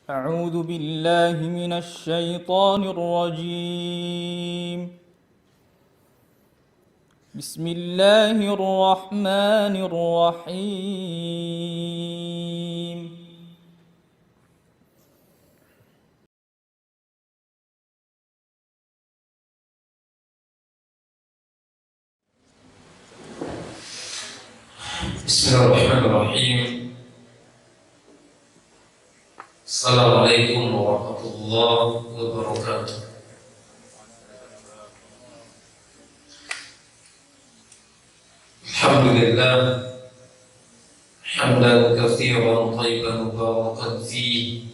أعوذ بالله من الشيطان الرجيم. بسم الله الرحمن الرحيم. بسم الله الرحمن الرحيم. السلام عليكم ورحمة الله وبركاته. الحمد لله حمدا كثيرا طيبا مباركا فيه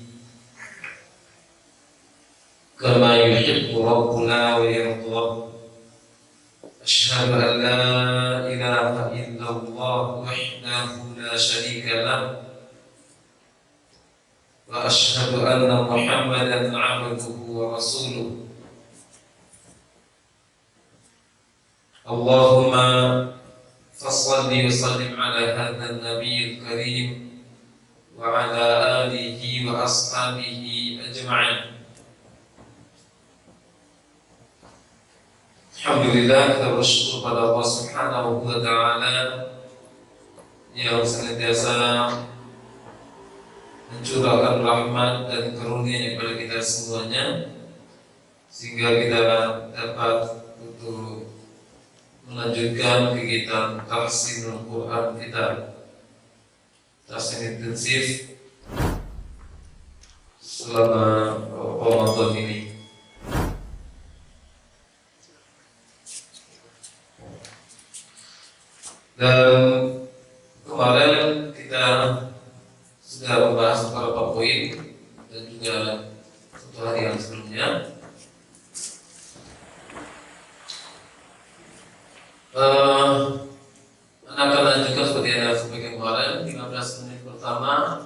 كما يحب ربنا ويرضى. أشهد أن لا إله إلا الله وحده لا شريك له، وأشهد أن محمدا عبده ورسوله. اللهم فصل وسلم على هذا النبي الكريم وعلى آله وأصحابه أجمعين. Alhamdulillah, kita bersyukur pada Allah Subhanahu wa Ta'ala yang senantiasa mencurahkan rahmat dan karunia kepada kita semuanya, sehingga kita dapat untuk melanjutkan kegiatan tahsinul Quran kita, tahsin intensif selama Ramadan ini. Dan kemarin kita sudah membahas beberapa poin dan juga satu hari yang sebelumnya. Akan lanjutkan seperti yang saya sampaikan kemarin. 15 menit pertama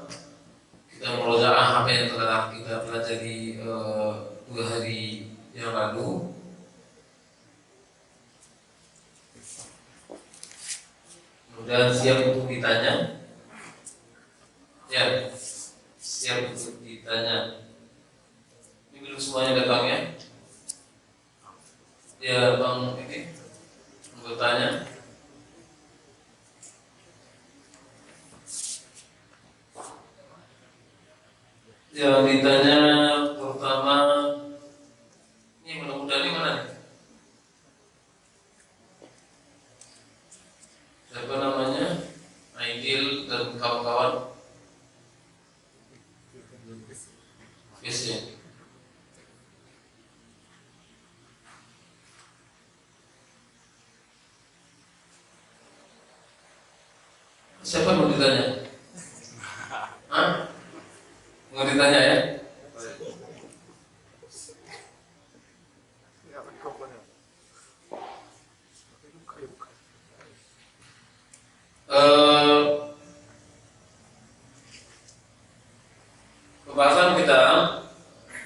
kita merojaah apa yang telah kita pelajari 2 hari yang lalu. Dan siap untuk ditanya, ya, siap untuk ditanya. Ini belum semuanya datang ya? Ya, Bang ini bertanya. Yang ditanya pertama, ini mudah-mudahan ini mana? Siapa namanya? Aidil dan kawan-kawan. Yes, ya. Siapa mau ditanya? Hah? Mau ditanya ya? Pembahasan kita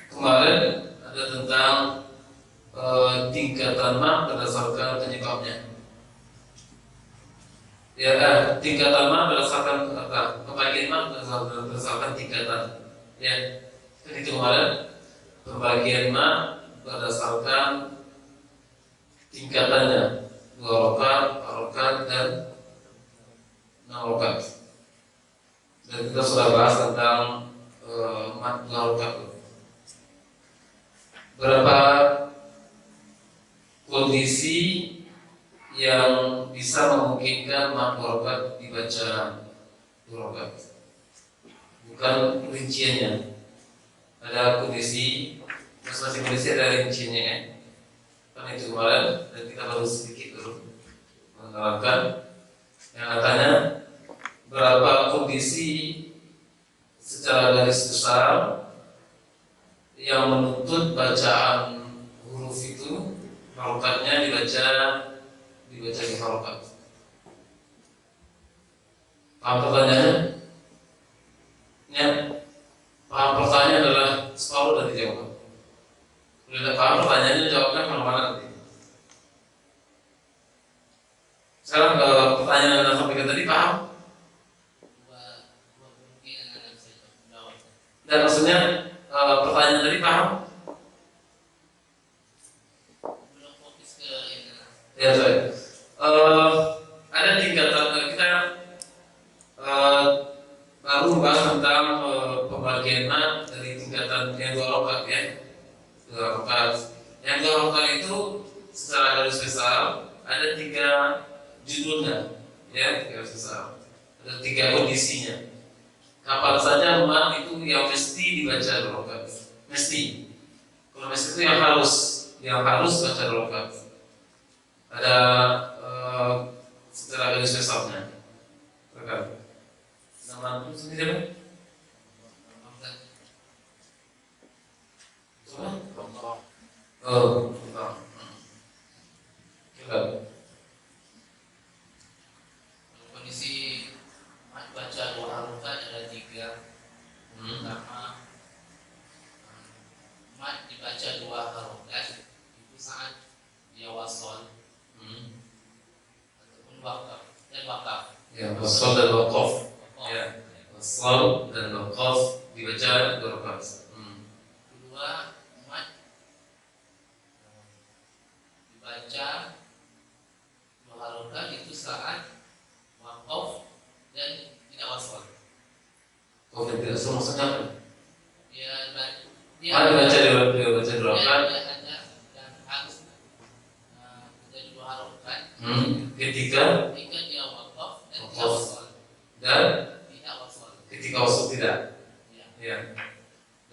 kemarin ada tentang tingkatan ma berdasarkan penyebabnya. Ya, tingkatan ma berdasarkan apa? Pembagian ma berdasarkan tingkatan. Ya, itu kemarin pembagian ma berdasarkan tingkatannya, 2 rakaat, 4 rakaat dan 6 rakaat. Dan kita sudah bahas tentang mat 2 rakaat. Berapa kondisi yang bisa memungkinkan mat 2 rakaat dibaca 2 rakaat. Bukan rinciannya. Ada kondisi, masing-masing kondisi ada rinciannya ya. Kan itu kemarin, dan kita baru sedikit menerangkan yang katanya berapa kondisi secara garis besar yang menuntut bacaan huruf itu harokatnya dibaca di harokat. Paham pertanyaannya? Ya, paham pertanyaannya adalah separuh dari jawaban. Kalau tidak paham pertanyaannya, jawabnya kemana-mana nanti. Sekarang pertanyaan yang sampaikan tadi paham? Dan maksudnya pertanyaan tadi paham? Belum fokus ke ini. Ya, sorry. Ada tingkatan kita baru membahas tentang pembagian dari tingkatan yang 2 rokaat ya. 2 rokaat. Yang 2 rokaat itu secara garis besar ada 3 judulnya ya, garis besar. Ada 3 kondisinya. Kapan saja itu yang mesti dibaca 2 rokaat. Mesti. Kalau mesti itu yang harus baca 2 rokaat. Ada secara garis besarnya. Rekan. Nama itu sendiri apa? Coba. Oh, coba. Kondisi baca 2 harokat ada 3. Pertama, mat dibaca 2 harokat itu saat dia wasol ataupun wakaf dan wakaf. Ya, wasal dan waqaf. Ya, wasal dan waqaf dibaca 2 rakaat. Kedua, mat dibaca 2 harokat itu saat wakaf dan tidak wasol. Oh, tidak semua maksudnya apa? Dia Dibaca 2 rakaat. Dia ada dan harus menjadi 2 harokat. Ketika Dia wakaf dan tidak Wakaf. wasol. dan Tidak wasol. ketika wasal tidak. Ya. Ya.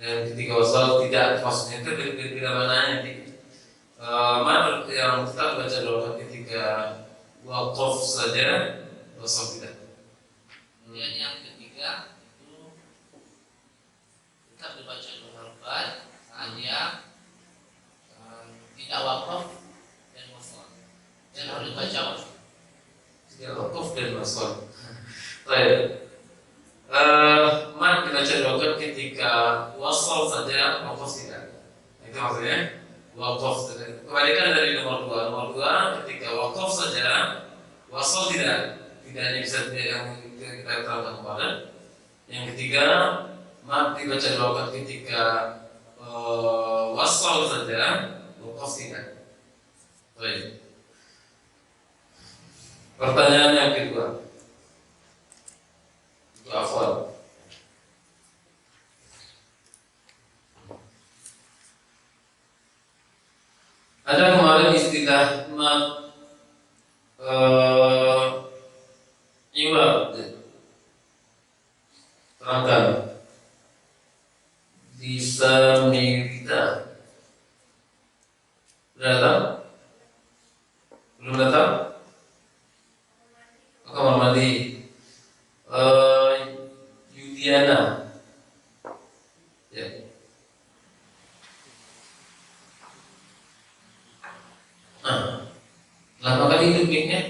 Dan ketika wasal tidak, maksudnya itu berbeda mananya di mana yang tetap baca 2 rakaat ketika waqaf saja, wasal tidak. Kemudian yang ketiga itu tetap dibaca 2 harokat saat dia tidak wakaf dan wasol. Dan harus dibaca wasol. Tidak waqaf dan wasal. Baik. Mat dibaca 2 rakaat ketika wasal saja, waqaf tidak. Itu maksudnya waqaf saja. Kebalikan dari nomor 2. Nomor 2 ketika waqaf saja, wasal tidak. Tidak hanya bisa yang kita terangkan kemarin. Yang ketiga, mat dibaca 2 rakaat ketika wasal saja, waqaf tidak. Baik. Pertanyaan yang kedua. Itu afal. Ada kemarin istilah iwad. Terangkan. Bisa mirita. Sudah datang? Belum datang? Kamar mandi. Yudiana. Ya. Lama kali itu mic-nya.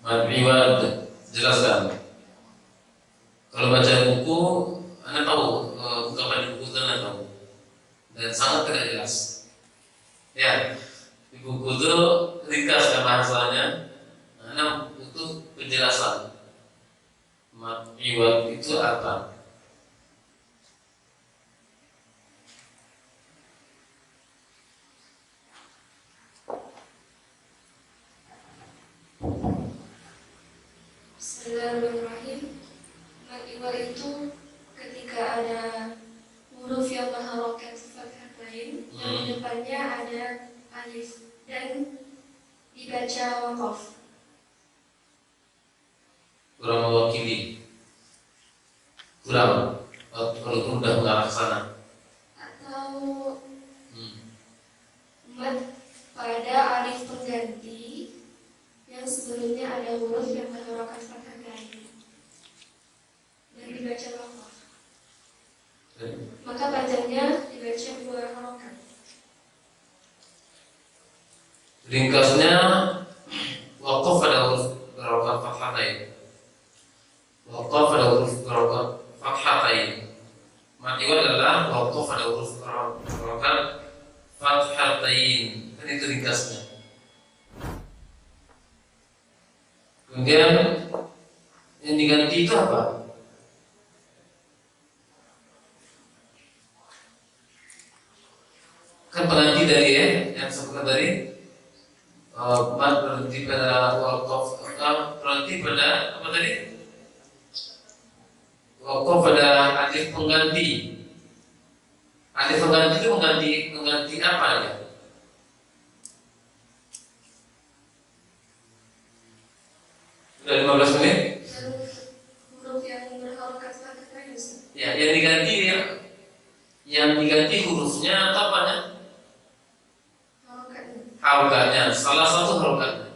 Iwad, jelaskan. Kalau baca buku, Anda tahu ungkapan buku itu Anda tahu, dan sangat tidak jelas. Ya, di buku itu ringkas bahasanya, Anda butuh penjelasan. Iwad itu apa? Bismillahirrahmanirrahim. Iwal itu ketika ada huruf yang berharokat fathah lain yang di depannya ada alif dan dibaca waqaf. Kurang mewakili. Kurang, walaupun sudah mengarah ke sana. Atau mat pada alif pengganti yang sebelumnya ada huruf yang berharokat fathah lain dan dibaca waqaf. Maka panjangnya dibaca 2 harokat. Ringkasnya, waqaf pada huruf berharokat fathatain. Waqaf pada huruf berharokat fathatain. Mat iwad adalah waqaf pada huruf berharokat fathatain. Kan itu ringkasnya. Kemudian Yang diganti itu apa? Kan pengganti dari yang sebutkan tadi mat berhenti pada wakaf, berhenti pada apa tadi? Wakaf pada alif pengganti. Alif pengganti itu mengganti apa ya? Sudah 15 menit? Huruf yang berharokat fathah ya, Ustaz? Ya, yang diganti hurufnya atau apanya? Harokatnya. Harokatnya, salah satu harokatnya.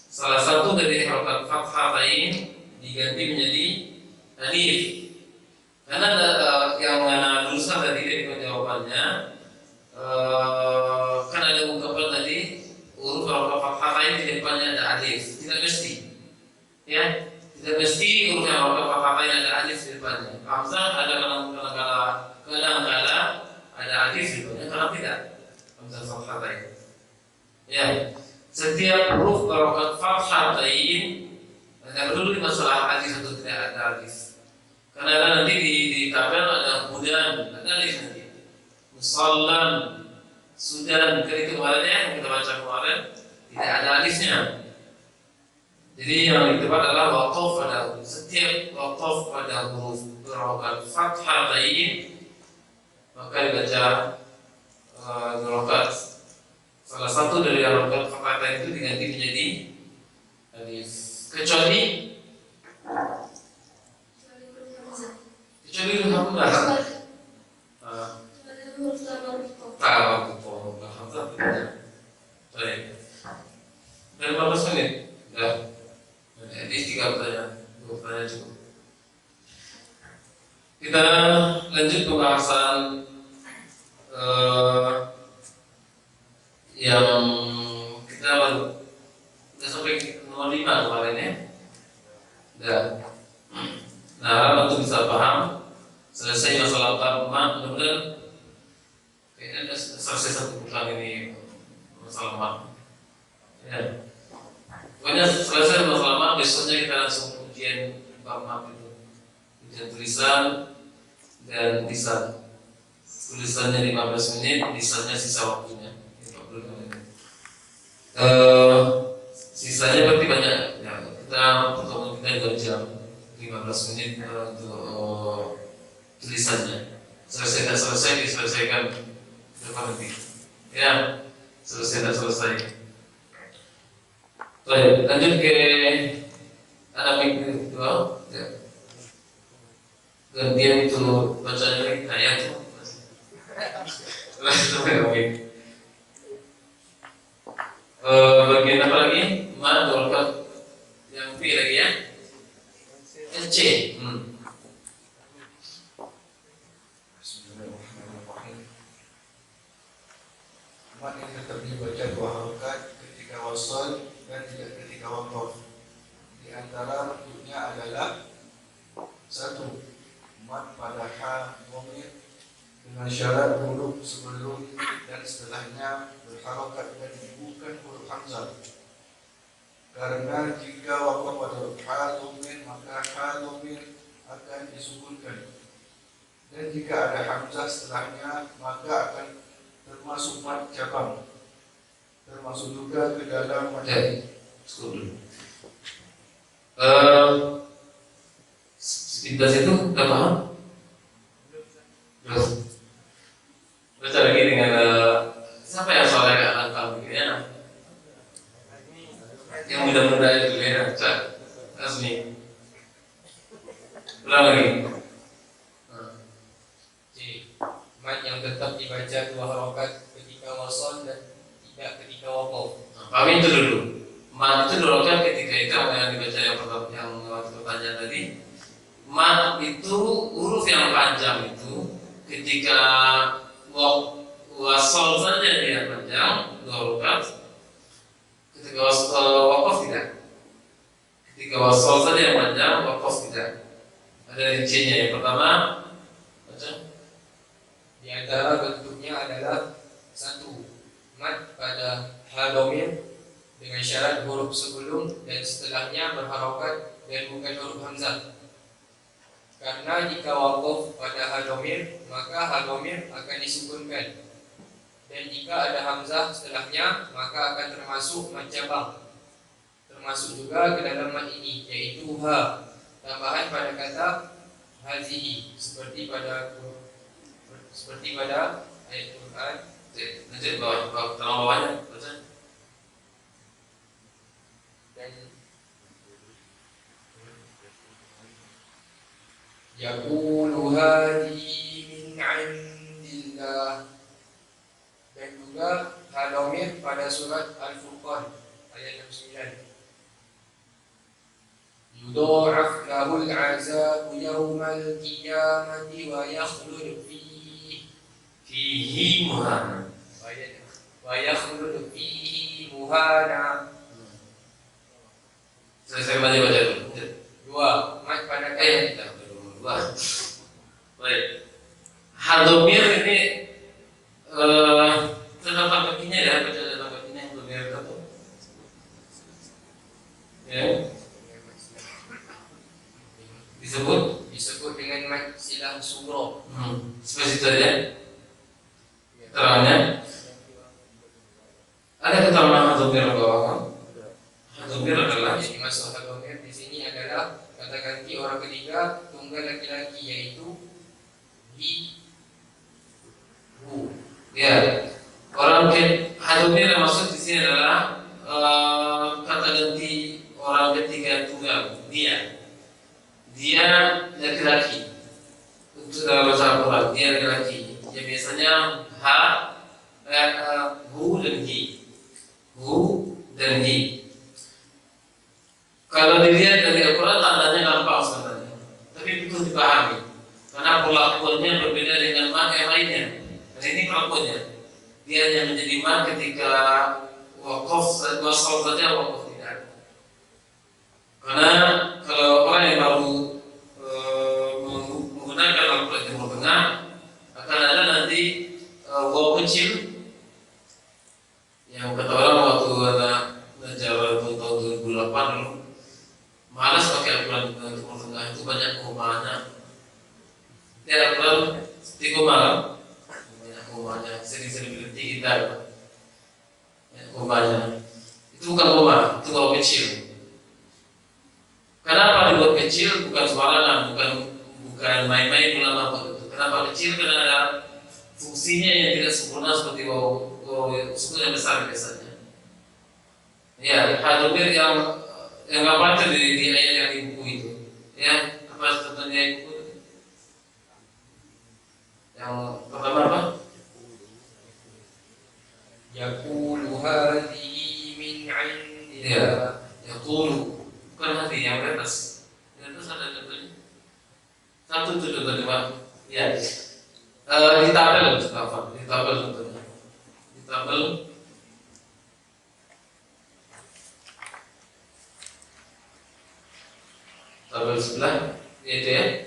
Salah satu dari harokat fathatain diganti menjadi alif. Karena yang mana lulusan tadi dari jawabannya kan ada ungkapan tadi huruf harokat fathatain di depannya ada alif. Tidak mesti, ya. Tidak mesti huruf yang harokat fathatain ada alif di depannya. Hamzah ada kadang-kala ada alif di depannya, kadang tidak. Hamzah fathatain. Ya, setiap huruf harokat fathatain tidak peduli masalah alif atau tidak ada alif. Karena nanti di tabel ada hudan, ada alif nanti. Musallan, sudan, itu kemarin yang kita baca kemarin tidak ada alifnya. Jadi yang ditebak adalah waqaf pada huruf. Setiap waqaf pada huruf berharokat fathatain maka dibaca harokat. Salah satu dari harokat fathatain itu diganti menjadi alif. Kecuali huruf hamzah. Huruf tamarruq. Tahu hamzah tidak. Baik. Dari 15 menit. Dah. Jadi 3 pertanyaan. 2 pertanyaan cukup. Kita lanjut pembahasan yang kita sampai nomor 5 kemarin ya. Dan nah, harap untuk bisa paham selesai masalah mat, mudah-mudahan kayaknya selesai satu bulan ini masalah mat. Ya. Pokoknya selesai masalah mat, besoknya kita langsung ujian bab mat itu. Ujian tulisan dan lisan. Tulisannya 15 menit, lisannya sisa waktunya 40 menit. Sisanya berarti banyak. Ya, kita pertemuan kita 2 jam 15 menit untuk tulisannya. Selesai dan selesai diselesaikan depan nanti. Ya, selesai dan selesai. Baik, lanjut ke anak kedua. Ya. Gantian itu bacanya lagi ayat tuh. Bagian apa lagi? Ma, dorkat yang B lagi ya. C. Bismillahirrahmanirrahim. Mat ini tetap dibaca 2 harokat ketika wasal dan tidak ketika waqaf. Di antara bentuknya adalah 1. Mat pada ha dhamir dengan syarat huruf sebelum dan setelahnya berharokat dan bukan huruf hamzah. Karena jika waqaf pada ha dhamir maka ha dhamir akan disukunkan. Dan jika ada hamzah setelahnya maka akan termasuk mat cabang, termasuk juga ke dalam mat. Sekolah. Sekitar itu udah paham? Terus baca lagi dengan siapa yang soalnya gak lengkap gitu ya? Yang muda-muda itu ya, Cak Azmi. Ulang lagi. C. Mat yang tetap dibaca 2 harokat ketika wasal dan tidak ketika waqaf. Pahami itu dulu. Mat itu dilakukan ketika itu yang dibaca yang pertama, yang waktu pertanyaan tadi. Mat itu huruf yang panjang itu ketika wasal saja dia panjang 2 harokat. Ketika waqaf tidak. Ketika wasal saja yang panjang, waqaf tidak. Ada rincinya. Yang pertama, baca. Di antara bentuknya adalah 1. Mat pada ha dhamir dengan syarat huruf sebelum dan setelahnya berharokat dan bukan huruf hamzah. Karena jika waqaf pada hal dhamir, maka hal dhamir akan disukunkan. Dan jika ada hamzah setelahnya, maka akan termasuk mad jabang. Termasuk juga ke dalam mad ini, yaitu ha, tambahan pada kata hazihi, seperti pada ayat Quran. Nanti bawahnya baca. Dan yaqulu hadhihi min 'indillah. Dan juga hadomir pada surat Al-Furqan ayat 69. Yudha'af lahul 'azabu yawmal qiyamati wa yakhlud Fihi muhana. wa yakhlud fihi muhana. Saya baca dulu. Dua, mat pada kaya. Dua. Baik. Hadomir ini terdapat baginya ya, baca terdapat baginya yang domir itu. Ya. Disebut dengan mat silah suro. Seperti itu ya. Terangnya ada keterangan hadomir bahwa hadomir adalah Jadi masuk hadomir di sini adalah kata ganti orang ketiga tunggal laki-laki, yaitu hi, hu. ya, orang hadomir yang maksud di sini adalah kata ganti orang ketiga tunggal, dia laki-laki. Untuk dalam bahasa Al-Quran dia laki-laki. Ya biasanya hu dan hi. Kalau dilihat dari Al-Quran tandanya gampang sebenarnya, tapi butuh dipahami karena perlakuannya berbeda dengan mat yang lainnya. Dan ini perlakuannya, dia hanya menjadi mat ketika waqaf wasal saja, waqaf tidak. Karena kalau orang yang baru menggunakan Al-Quran Timur Tengah akan ada nanti waw kecil yang kata orang waktu ada Najawar tahun 2008 dulu malas pakai Al-Quran Timur Tengah, itu banyak komanya. Dia Al-Quran di koma banyak komanya, sering-sering berhenti kita banyak komanya. Itu bukan koma, itu waw kecil. Kenapa dibuat kecil? Bukan sembarangan, bukan main-main ulama itu. Kenapa kecil? Karena ada fungsinya yang tidak sempurna seperti waw sukun yang besar biasanya. Ya, hadomir yang nggak baca di ayat yang di buku itu. Ya, apa contohnya buku? Yang pertama apa? Yaqulu hadhihi min 'indillah. Ya, yaqulu. Bukan hati yang di atas. Di atas ada contohnya. Satu itu contohnya Pak. Ya. Di tabel contohnya. Di tabel sebelah itu ya.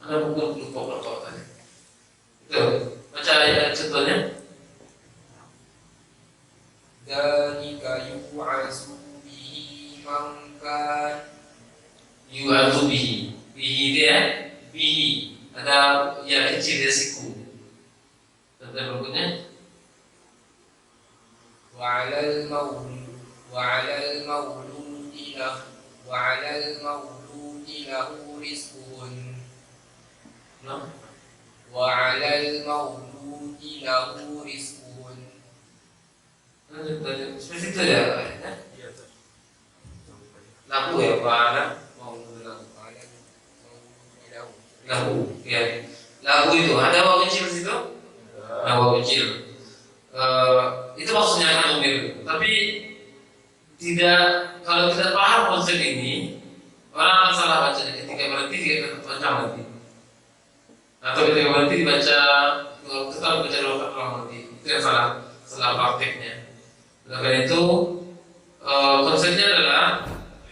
Ada buku lupa berapa tadi. Itu baca ayat contohnya. Dzalika yu'azu bihi man kan Yu'adzu bihi. Bihi dia bihi. Ada ya kecil dia siku. Contoh berikutnya wa 'alal mauludi lahu rizquhun. no? Wa 'alal mauludi lahu rizquhun. Seperti itu ya ayatnya. Lahu ya Pak. Lahu ya. Lahu itu ada waw kecil di situ? Waw kecil. Itu maksudnya kan umir. Tapi kalau tidak paham konsep ini, orang akan salah bacanya ketika berhenti dia baca nanti. Atau ketika berhenti dibaca tetap baca dua kali nanti. Itu yang salah prakteknya. Oleh karena itu konsepnya adalah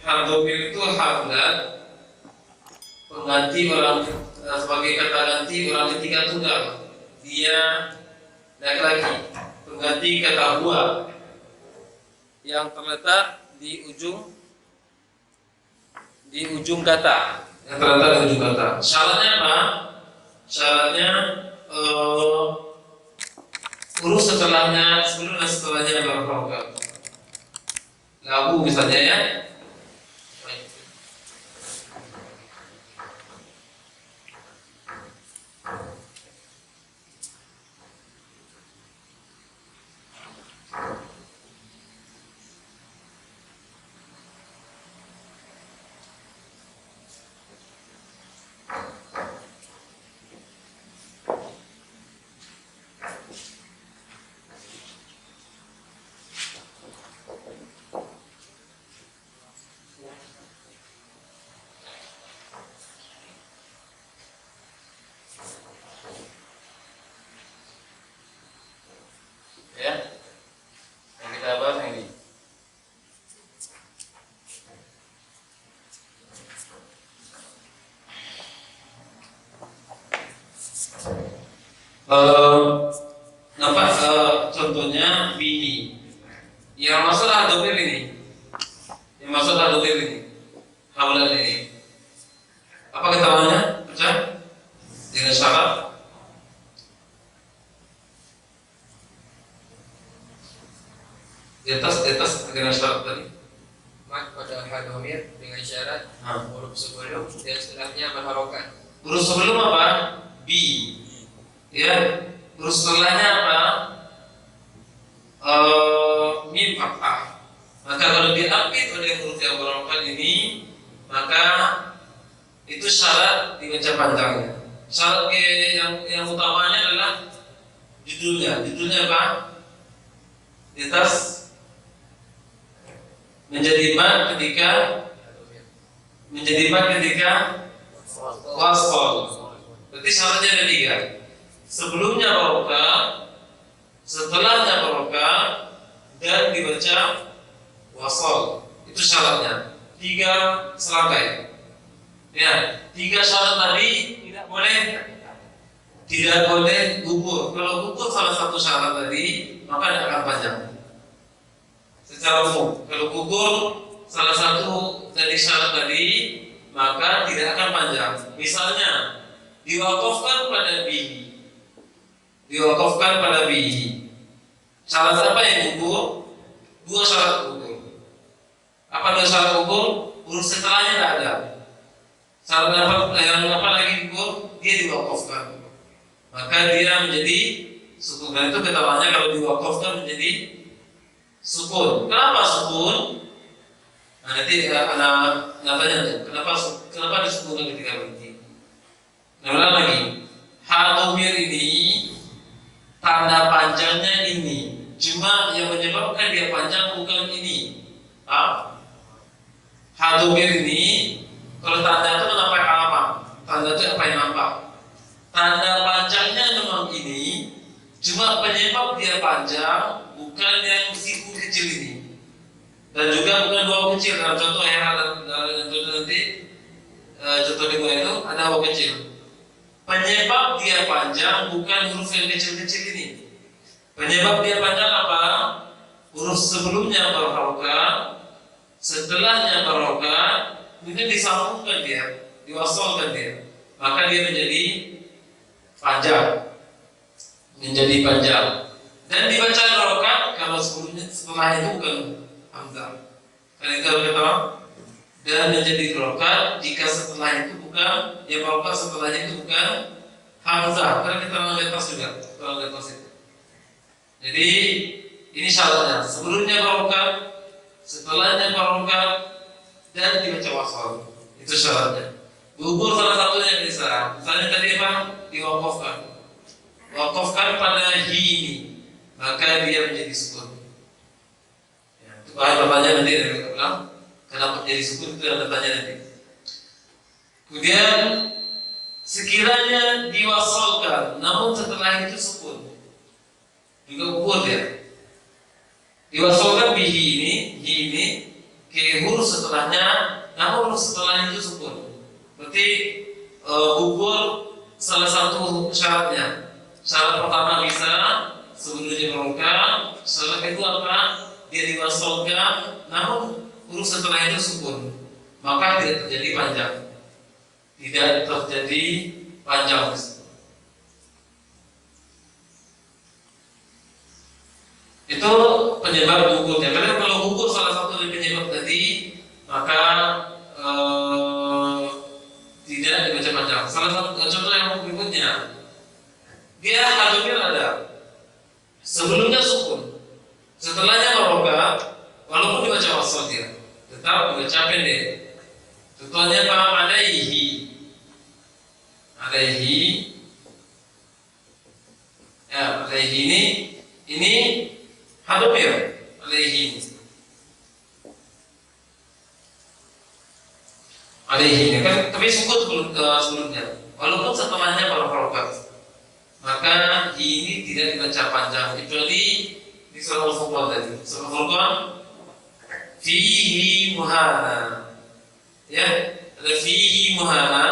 hadomir itu hamzah pengganti orang sebagai kata ganti orang ketiga tunggal, dia laki-laki, pengganti kata huwa yang terletak di ujung kata. Yang terletak di ujung kata. Syaratnya apa? Syaratnya huruf setelahnya, sebelum dan setelahnya berharokat. Lagu misalnya ya. Ya, yang kita bahas yang ini. Contohnya bini. Yang maksud adobir ini. Yang maksud adobir ini. Haulan ini. Apa keterangannya? Baca dengan syarat. Di atas dengan syarat tadi. Mat pada hadomir dengan syarat huruf sebelum dan setelahnya berharokat. Huruf sebelum apa? B. Ya. Huruf setelahnya apa? Mim fathah. Maka kalau diapit oleh huruf yang berharokat ini, maka itu syarat dibaca panjangnya. Syarat yang utamanya adalah judulnya. Judulnya apa? Di atas menjadi mat ketika wasol. Berarti syaratnya ada 3. Sebelumnya barokah, setelahnya barokah, dan dibaca wasol. Itu syaratnya. 3 serangkai. Ya, 3 syarat tadi tidak boleh gugur. Kalau gugur salah satu syarat tadi, maka tidak akan panjang. Secara umum, kalau gugur salah satu dari syarat tadi, maka tidak akan panjang. Misalnya, diwakafkan pada bihi. Syarat apa yang gugur? 2 syarat gugur. Apa 2 syarat gugur? Huruf setelahnya tidak ada. Syarat apa lagi gugur? Dia diwakafkan. Maka dia menjadi sukun. Dan itu keterangannya kalau diwakafkan menjadi sukun. Kenapa sukun? Nah, nanti anak tanya kenapa disukunkan ketika berhenti. Nah, ulang lagi. Hadomir ini tanda panjangnya ini. Cuma yang menyebabkan dia panjang bukan ini. Hadomir ini kalau tanda itu nampak apa? Tanda itu apa yang nampak? Tanda panjangnya memang ini. Cuma penyebab dia panjang bukan yang siku kecil ini, dan juga bukan waw kecil. Dalam contoh nanti contoh kedua itu ada waw kecil. Penyebab dia panjang bukan huruf yang kecil-kecil ini. Penyebab dia panjang apa? Huruf sebelumnya berharokat, setelahnya berharokat, kemudian disambungkan dia, diwasolkan dia, maka dia menjadi panjang. Dan dibaca harokat kalau setelah itu bukan hamzah. Karena itu kata dan menjadi harokat jika setelah itu bukan harokat, setelahnya itu bukan hamzah. Karena kita lihat atas juga, kalau lihat atas itu. Jadi ini syaratnya. Sebelumnya harokat, setelahnya harokat, dan dibaca wasal. Itu syaratnya. Gugur salah satunya yang bisa. Misalnya tadi apa? Diwakafkan. Wakafkan pada hi ini, maka dia menjadi sukun. Ya, itu pertanyaan nanti dari ulang. Kenapa menjadi sukun itu ada tanya nanti. Kemudian sekiranya diwasalkan, namun setelah itu sukun, juga gugur dia. Diwasalkan bihi ini, hi ini, ke huruf setelahnya, namun huruf setelahnya itu sukun. Berarti gugur salah satu syaratnya. Syarat pertama bisa sebelumnya berharokat, syarat kedua apa? dia diwasalkan, namun huruf setelah itu sukun, maka tidak terjadi panjang. Tidak terjadi panjang. Itu penyebab gugurnya. Karena kalau gugur salah satu dari penyebab tadi, maka tidak dibaca panjang. Salah satu contoh yang berikutnya, dia hadamir ada, sebelumnya sukun, setelahnya harokat, walaupun dibaca wasal dia tetap dibaca pendek. Contohnya paham alaihi, ya alaihi ini hadamir alaihi ini kan, tapi sukun sebelumnya, walaupun setelahnya baru harokat, maka ini tidak dibaca panjang kecuali di surah Al-Furqan tadi. Surah Al-Furqan fihi muhana, ya, ada fihi muhana,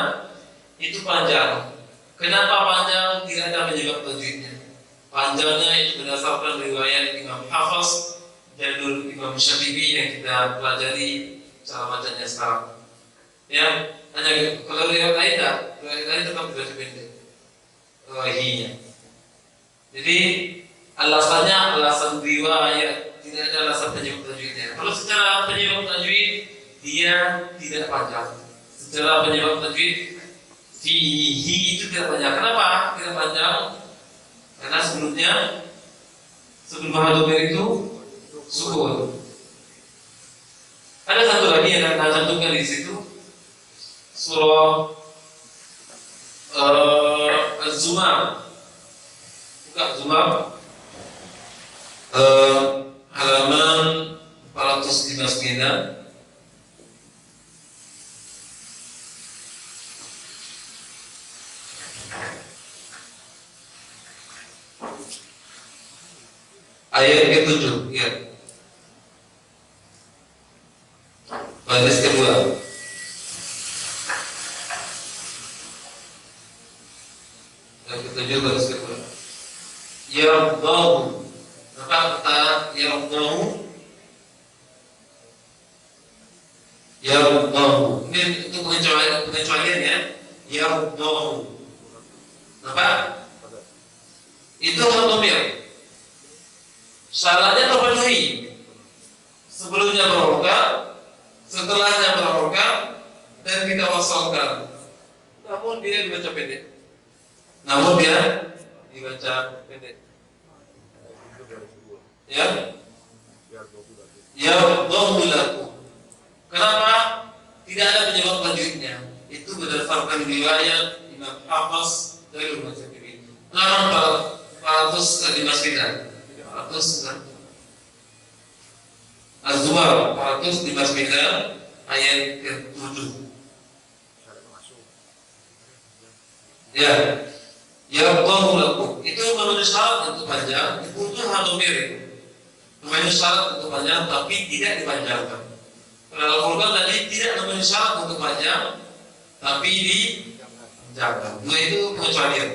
itu panjang. Kenapa panjang? Tidak ada penyebab tajwidnya. Panjangnya itu berdasarkan riwayat Imam Hafiz Jalul Imam Syafi'i yang kita pelajari cara bacanya sekarang. Ya, hanya kalau riwayat lain tetap dibaca pendek. Hinya. Jadi alasan riwayat, tidak ada alasan penyebab tajwidnya. Kalau secara penyebab tajwid dia tidak panjang. Secara penyebab tajwid fihi itu tidak panjang. Kenapa tidak panjang? Karena sebelum hadamir itu sukun. Ada satu lagi yang akan saya cantumkan di situ, surah Az-Zumar. Buka Zumar halaman 459. Ayat ke-7, ya. Baris kedua. Ayat ke-7 baris kedua. Yardahu. Apa kata yardahu? Yardahu. Ini untuk pengecualian ya. Yardahu. Apa? Itu hadamir. Syaratnya terpenuhi. Sebelumnya berharokat, setelahnya berharokat, dan kita wasalkan. Namun dia dibaca pendek. Ya. Yardahu lakum. Kenapa? Tidak ada penyebab tajwidnya. Itu berdasarkan riwayat Imam Hafiz dari Imam Syafi'i. Halaman 459. Az-Zumar 459 ayat ke-7. Ya. Yardahu lakum. Itu memenuhi syarat untuk panjang, itu hadamir. Memenuhi syarat untuk panjang tapi tidak dipanjangkan. Kalau Al-Furqan tadi tidak memenuhi syarat untuk panjang tapi dipanjangkan. Dua itu pengecualian.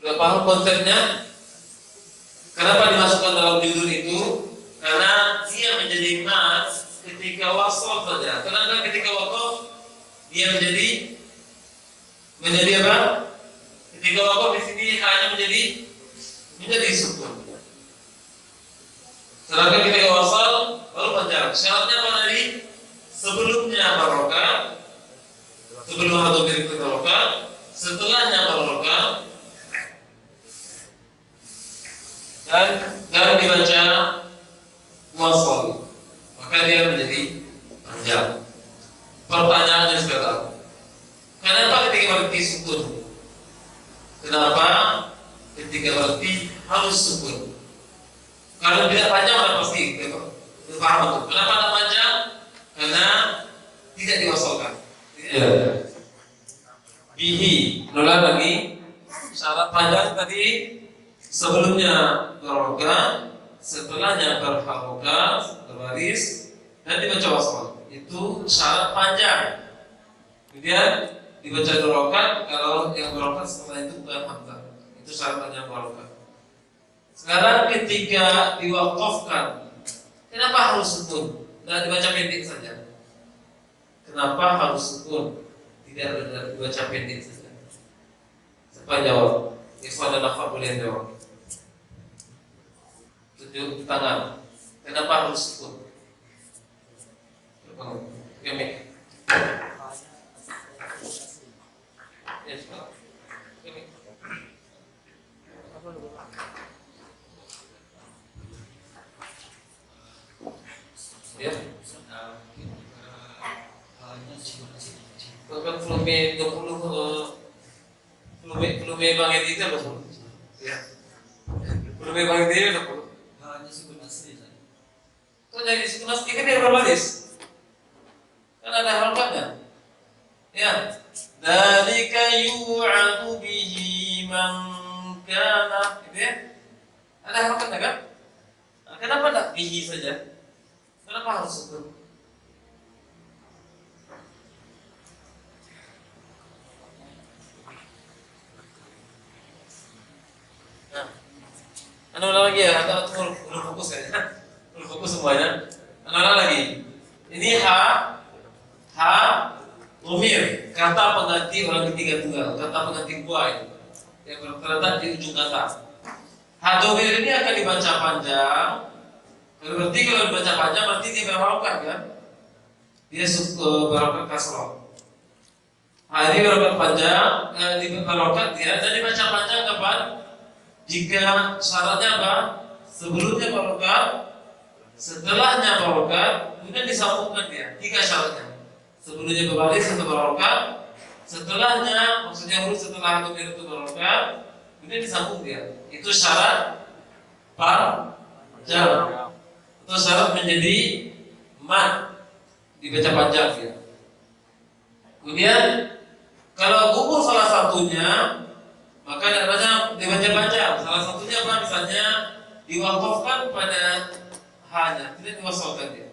Sudah paham konsepnya? Kenapa dimasukkan dalam judul itu? Karena dia menjadi mas ketika wasal saja. Karena ketika wakaf dia menjadi apa? Ketika wakaf di sini hanya menjadi sukun. Sedangkan ketika wasal baru panjang. Syaratnya apa tadi? Sebelumnya harokat, sebelum hadamir itu harokat, setelahnya harokat, dan dibaca wasal, maka dia menjadi panjang. Pertanyaannya sekarang, kenapa ketika berarti sukun? Kenapa ketika berarti harus sukun? Kalau tidak panjang kan pasti paham itu. Kenapa tidak panjang? Karena tidak diwasalkan. Ya. Bihi, ulang lagi. Syarat panjang tadi sebelumnya berharokat, setelahnya berharokat, berbaris, dan dibaca wasal. Itu syarat panjang. Kemudian dibaca 2 rakaat kalau yang 2 rakaat setelah itu bukan hamzah. Itu syaratnya 2 rakaat. Sekarang ketika diwakafkan, kenapa harus sukun? Tidak dibaca pendek saja. Kenapa harus sukun? Tidak dibaca pendek saja. Siapa jawab? Ikhwan dan akhwat boleh jawab. Tunjuk tangan. Kenapa harus sukun? Kami. Ya. Bahkan volume 20 volume Bang Edi itu apa? Ya. Volume Bang Edi itu apa? Hanya sukun asli saja. Kok jadi sukun asli kan dia berbaris? Kan ada harokatnya. Ya. Dzalika yu'adu bihi man kana. Gitu ya. Ada harokatnya kan? Nah, kenapa enggak bihi saja? Kenapa harus sukun? Nah, anu lagi ya, atau belum fokus kayaknya, belum fokus semuanya. Anu lagi, ini ha, lumir, kata pengganti orang ketiga tunggal, kata pengganti buai yang terletak di ujung kata. Ha lumir ini akan dibaca panjang. Berarti kalau dibaca panjang berarti dia berharokat kan? Dia berharokat kasroh. Ini berharokat panjang, berharokat dia dan dibaca panjang kapan? Jika syaratnya apa? Sebelumnya harokat, setelahnya harokat, kemudian disambungkan dia. 3 syaratnya. Sebelumnya berbaris atau berharokat, setelahnya maksudnya huruf setelah lumir itu berharokat, kemudian disambung dia. Itu syarat panjang. Itu syarat menjadi mat, dibaca panjang ya. Kemudian kalau gugur salah satunya, maka dibaca panjang. Salah satunya apa? Misalnya diwakafkan pada hanya, tidak diwasalkan dia.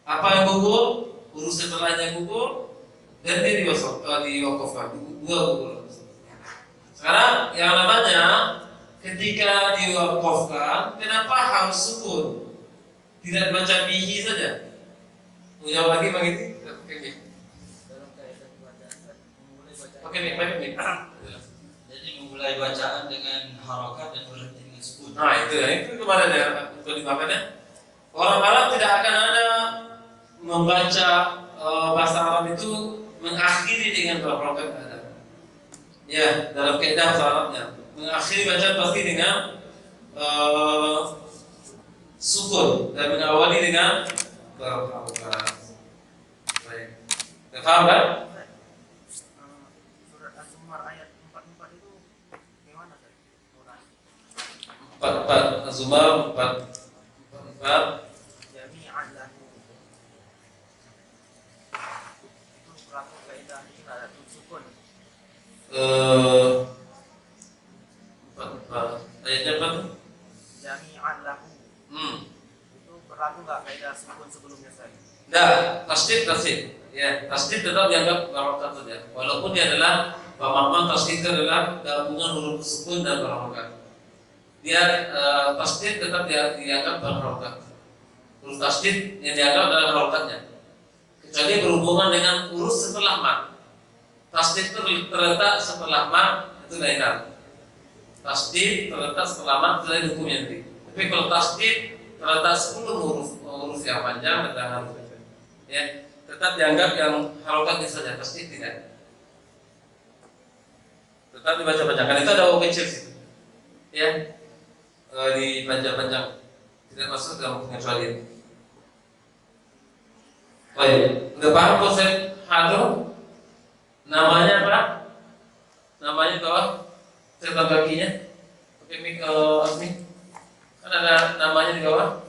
Apa yang gugur? Huruf setelahnya gugur dan dia diwakafkan. 2 gugur. Sekarang yang namanya ketika diwakafkan, kenapa harus sukun? Tidak baca bihi saja. Mau jawab lagi Bang ini? Oke, baik. Jadi memulai bacaan dengan harokat dan berhenti dengan sukun. Nah itu kemarin ya, untuk dimakannya. Orang Arab tidak akan ada membaca bahasa Arab itu mengakhiri dengan harokat ada. Ya, dalam kaidah bahasa Arabnya mengakhiri bacaan pasti dengan sukun dan mengawali dengan berharokat. Baik. Paham kan? Surat Az-Zumar ayat 44 itu gimana tadi? 44 Az-Zumar 44 Jami'an lahu. Itu berlaku kaidah ini ada sukun. 44 ayatnya apa tuh? Jami'an lahu. Itu berlaku nggak kaidah sukun sebelumnya saya? Enggak, tasdid. Ya, tasdid tetap dianggap harokat saja. Walaupun dia adalah pemahaman tasdid adalah gabungan huruf sukun dan harokat. Dia tasdid tetap dianggap harokat. Huruf tasdid yang dianggap adalah harokatnya. Kecuali berhubungan dengan huruf setelah mat. Tasdid terletak setelah mat itu lain hal. Tasdid terletak setelah mat itu lain hukumnya nanti. Tapi kalau tasdid terletak 10 huruf yang panjang dan huruf ya, tetap dianggap yang harokatnya saja, pasti tidak. Tetap dibaca panjang. Itu ada O kecil situ. Ya, di panjang-panjang tidak masuk dalam pengecualian. Baik, udah paham konsep hado? Namanya apa? Namanya bawah catatan kakinya. Oke, Mik Asmi. Kan ada namanya di bawah.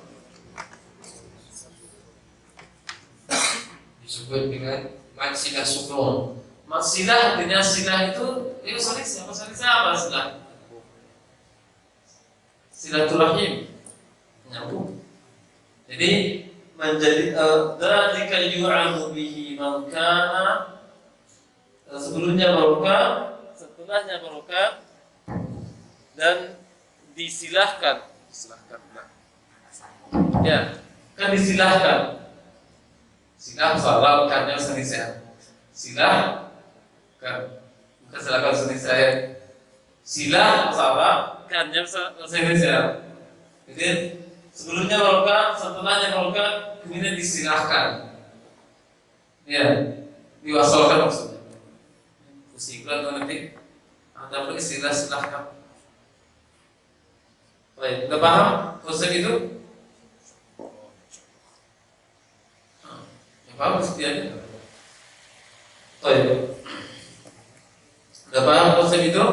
Disebut dengan maksilah sukun. Maksilah artinya silah itu salis apa salisah apa silah? Silaturahim, nyambung. Jadi menjadi dzalika yu'amu bihi man kana sebelumnya barokah, setelahnya barokah, dan disilahkan. Ya, kan disilahkan. Silah salah bukannya seni saya. Silah kan bukan silakan seni saya. Silah salah bukannya seni saya. Jadi sebelumnya barokah, setelahnya barokah, kemudian disilahkan. Ya, diwasolkan maksudnya. Pusingkan tuh nanti. Ada istilah silahkan. Baik, udah paham konsep itu? Paham setiapnya? Baik. Udah paham konsep itu?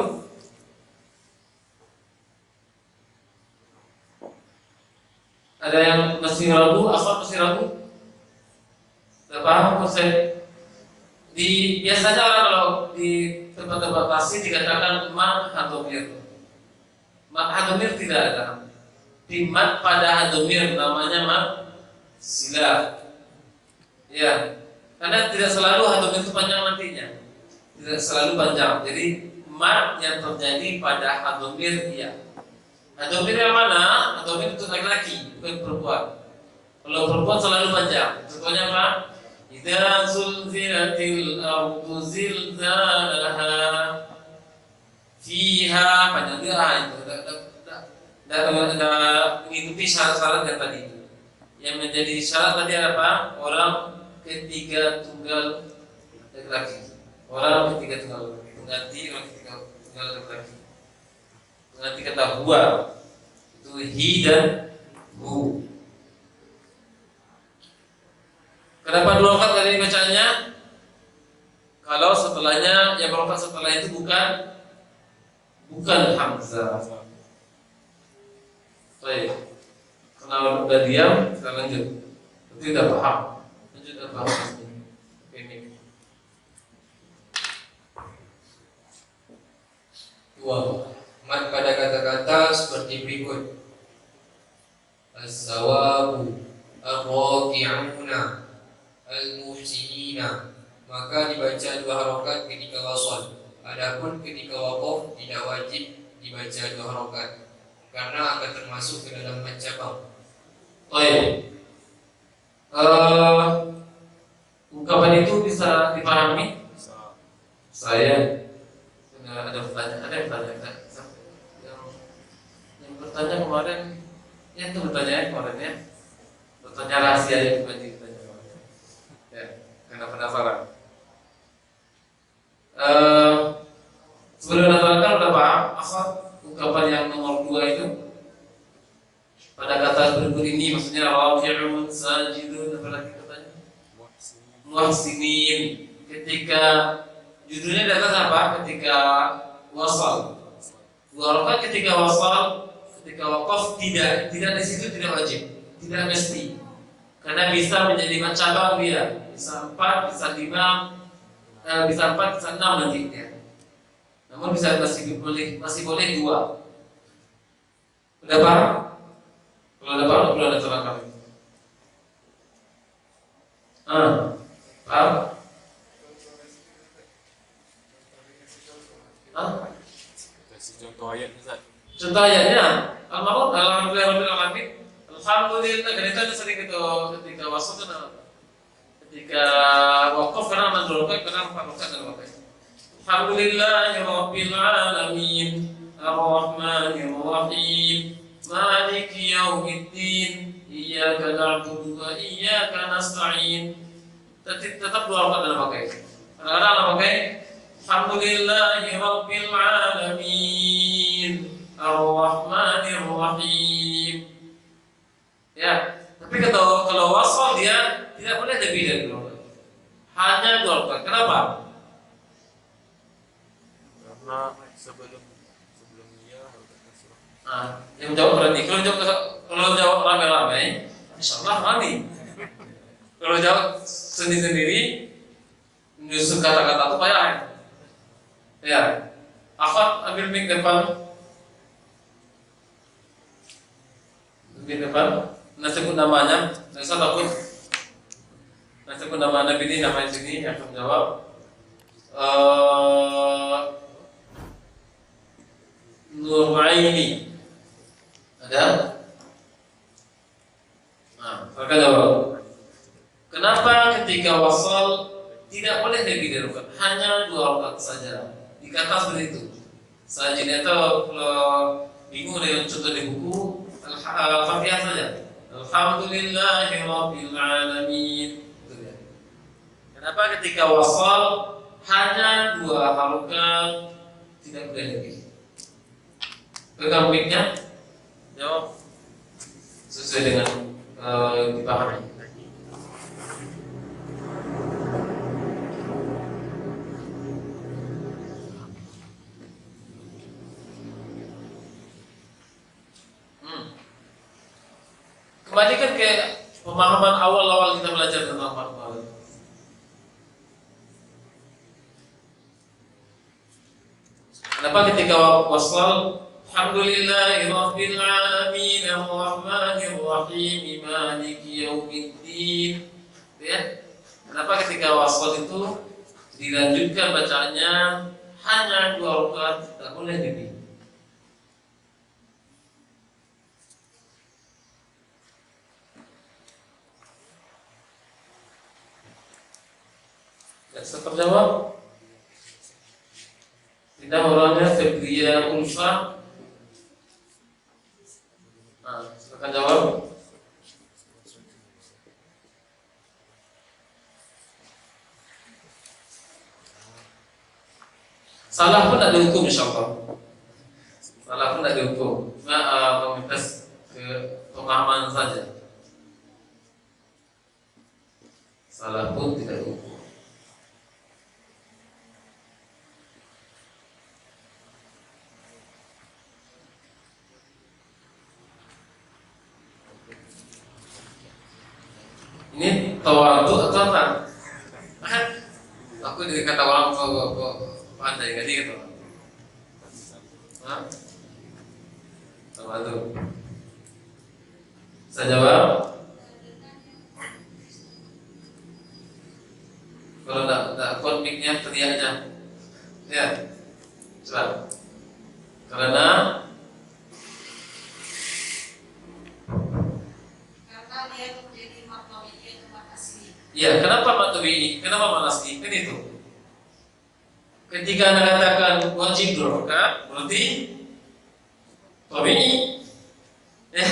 Ada yang masih ragu? Asal masih ragu? Udah paham konsep? Biasanya orang kalau di tempat-tempat pasti dikatakan mat hadomir. Mat hadomir tidak ada. Di mat pada hadomir namanya mat silah. Ya, karena tidak selalu hadomir itu panjang nantinya. Tidak selalu panjang. Jadi mat yang terjadi pada hadomir iya. Hadomir yang mana? Hadomir itu laki-laki, bukan perempuan. Kalau perempuan selalu panjang. Contohnya apa? Idza zulzilatil ardu zilzalaha fiha panjang dia itu. Tidak mengikuti syarat-syarat yang tadi. Yang menjadi syarat tadi apa? Orang ketiga tunggal laki-laki. Orang ketiga tunggal laki-laki. Orang ketiga tunggal laki-laki. Nanti kata huwa itu hi dan hu. Kenapa dua rakaat tadi bacanya? Kalau setelahnya yang rakaat setelah itu bukan hamzah. Baik. Kalau udah diam, kita lanjut. Berarti udah paham. Lanjut udah paham. Ini. Dua. Mat pada kata-kata seperti berikut. As-sawabu ar-raki'una al-muhsinina, maka dibaca dua harokat ketika wasal. Adapun ketika waqaf tidak wajib dibaca dua harokat karena akan termasuk ke dalam mencabang. Baik. Ungkapan itu bisa dipahami? Saya ada yang bertanya. Yang bertanya kemarin, ya itu bertanya kemarin ya. Bertanya rahasia yang bukan ditanya kemarin. Ya, karena penasaran. Sebelum penasaran udah paham asal ungkapan yang nomor 2 itu pada kata berikut ini maksudnya rafi'un sajidun apa lagi katanya? Muhsinin. Ketika judulnya di atas apa? Ketika wasal. Dua rakaat ketika wasal, ketika waqaf tidak di situ tidak wajib, tidak mesti. Karena bisa menjadi cabang dia. Bisa 4, bisa 5, bisa 4, bisa 6 nantinya. Namun bisa masih boleh 2. Udah paham? Kalau udah paham, belum ada terangkan. Paham? Kasih contoh ayat Ustaz. Contoh ayatnya, alhamdulillah, alhamdulillah. Dan itu ada sering ketika wasal kan apa? Ketika wakaf karena mandorokai karena 4 rakaat dan wakaf. Alhamdulillahirabbil alamin, arrahmanir rahim, maliki yaumiddin, iyyaka na'budu wa iyyaka nasta'in. Tetap 2 rakaat dalam pakai. Kadang-kadang dalam pakai Alhamdulillahirabbil alamin, arrahmanir rahim. Ya, tapi kalau wasal dia tidak boleh lebih dari 2 rakaat. Hanya 2 rakaat. Kenapa? Karena sebelum dia harus surah. Yang jawab berani. Kalau jawab rame-rame, insyaallah berani. Kalau jawab sendiri-sendiri, menyusun kata-kata itu payah. Ya, Akhwat ambil mic depan. Mic depan. Nah sebut namanya. Nah, saya takut. Nah sebut nama Nabi ini, nama sini yang akan jawab. Nuraini. Ada? Nah, maka jawab. Kenapa ketika wasal tidak boleh lebih dari rakaat, hanya 2 rakaat saja? Dikata seperti itu. Selanjutnya itu kalau bingung dengan contoh di buku Al-Fatihah saja. Alhamdulillahirabbil alamin. Kenapa ketika wasal hanya 2 harokat, tidak boleh lebih? Pegang mic-nya, jawab sesuai dengan dipahami. Kembalikan ke pemahaman awal-awal kita belajar tentang masalah. Kenapa ketika wasal Alhamdulillahirabbil alamin arrahmanir rahim maliki yaumiddin. Ya. Kenapa ketika wasal itu dilanjutkan bacaannya hanya 2 rakaat, tidak boleh lebih? Bisa terjawab? Tidak, orangnya Febria Ulfa. Nah, silakan jawab. Salah pun tak dihukum, insyaAllah. Salah pun tak dihukum. Memintas ke pemahaman saja. Salah pun tidak dihukum. Ini tawadhu atau apa? Aku dari kata orang kok pandai gak dia gitu. Tawadhu. Saya jawab. Kalau tak kuat mic-nya teriak aja. Ya. Coba. Karena dia menjadi maknawinya itu asli. ya, kenapa maknawi? Kenapa manasli? Kan itu. Ketika Anda katakan wajib 2 rakaat, berarti tabi'i. Ya.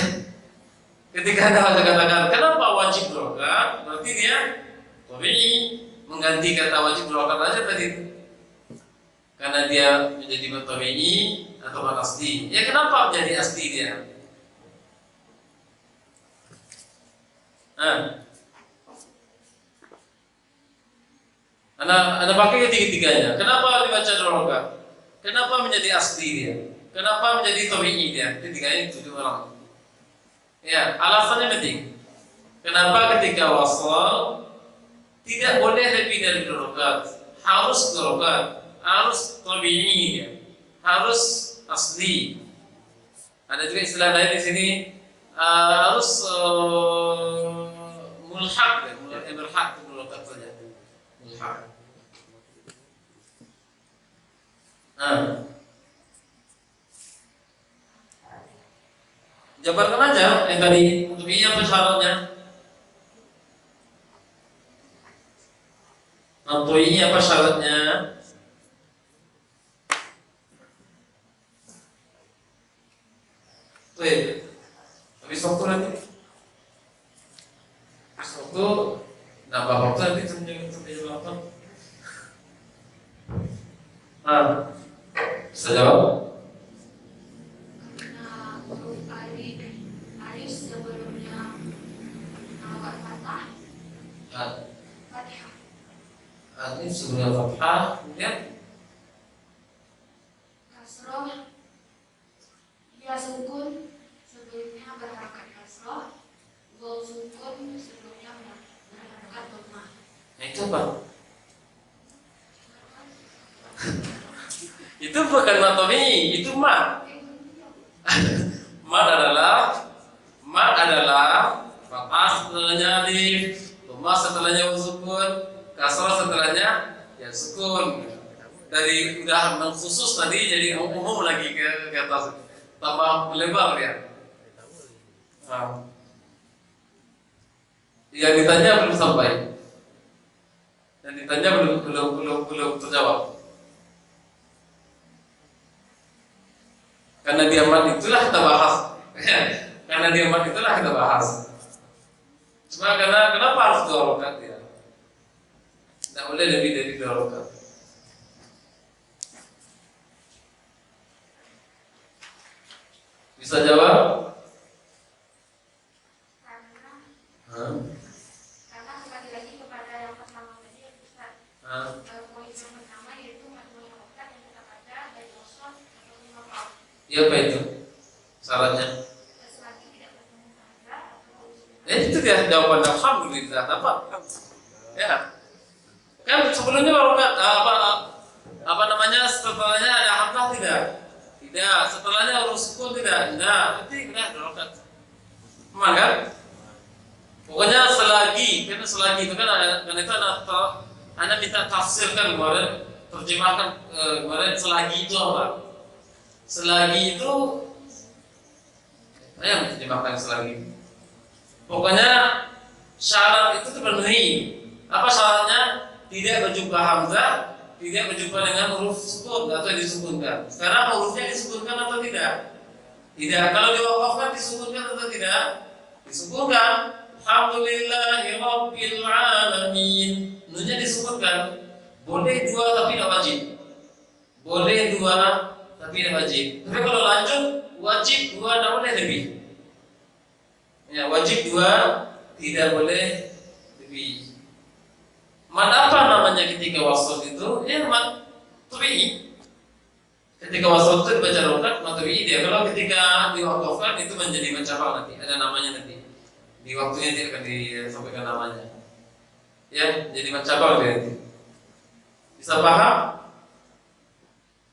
Ketika Anda katakan kenapa wajib 2 rakaat, berarti dia tabi'i, mengganti kata wajib 2 rakaat aja tadi. Karena dia menjadi tabi'i atau asli. Ya, kenapa menjadi asli dia? Anda pakai ketiga-tiganya. Kenapa dibaca 2 rakaat? Kenapa menjadi asli dia? Kenapa menjadi tabi'i dia? Ketiganya itu 7 orang. Ya, alasannya penting. Kenapa ketika wasal tidak boleh lebih dari 2 rakaat? Harus 2 rakaat, harus tabi'i dia, harus asli. Ada juga istilah lain di sini, harus mulhaq, berhak 2 rakaat saja. Mulhaq. Jabarkan aja yang tadi untuk ini apa syaratnya? Untuk ini apa syaratnya? Baik. Habis waktu nanti. Habis waktu nambah waktu nanti sampai jam 8. Bisa jawab? Ini sebelum fathah, kemudian kasroh, ya sukun sebelumnya berharakat kasroh, gol sukun sebelumnya berharakat dhammah. Nah, itu apa? Itu bukan matomi, itu mat. Mat adalah fathah setelahnya alif, dhammah setelahnya sukun, kasrah setelahnya ya sukun. dari udah khusus tadi jadi umum lagi ke atas, tambah melebar ya. Nah. Yang ditanya belum sampai, yang ditanya belum terjawab. Karena diamat itulah kita bahas. Karena diamat itulah kita bahas. Cuma kenapa harus 2 rakaat ya? Tidak boleh lebih dari 2 rakaat. Bisa jawab? Karena kembali lagi kepada yang pertama tadi ya Ustaz. Poin yang pertama yaitu majmul harokat yang kita baca dari wasol atau maqam. Iya, apa itu syaratnya? Selagi tidak bertemu hamzah atau Itu dia jawaban alhamdulillah. Dapat. Ya. Kan sebelumnya harokat apa namanya setelahnya ada hamzah tidak? Tidak. Setelahnya harus sukun tidak? Tidak. Berarti udah harokat. Maka pokoknya selagi, karena selagi itu kan karena itu Anda minta tafsirkan kemarin, terjemahkan kemarin selagi itu apa? Selagi itu, saya terjemahkan selagi. Pokoknya syarat itu terpenuhi. Apa syaratnya? Tidak berjumpa hamzah, tidak berjumpa dengan huruf sukun atau disukunkan. Sekarang hurufnya disukunkan atau tidak? Tidak. Kalau diwakafkan disukunkan atau tidak? Disukunkan. Alhamdulillahi Rabbil Alamin. Nunnya disebutkan. Boleh 2 tapi tidak wajib. Boleh 2 tapi tidak wajib. Tapi kalau lanjut wajib 2, tidak boleh lebih. Ya, wajib 2, tidak boleh lebih. Mad apa namanya ketika wasl itu? Ya mad tabi'i. Ketika wasl itu dibaca rokat mad tabi'i dia. Kalau ketika diwakafkan itu menjadi mencapal nanti. Ada namanya nanti. Di waktunya dia akan disampaikan namanya. Ya, jadi mencabang dia nanti. Bisa paham?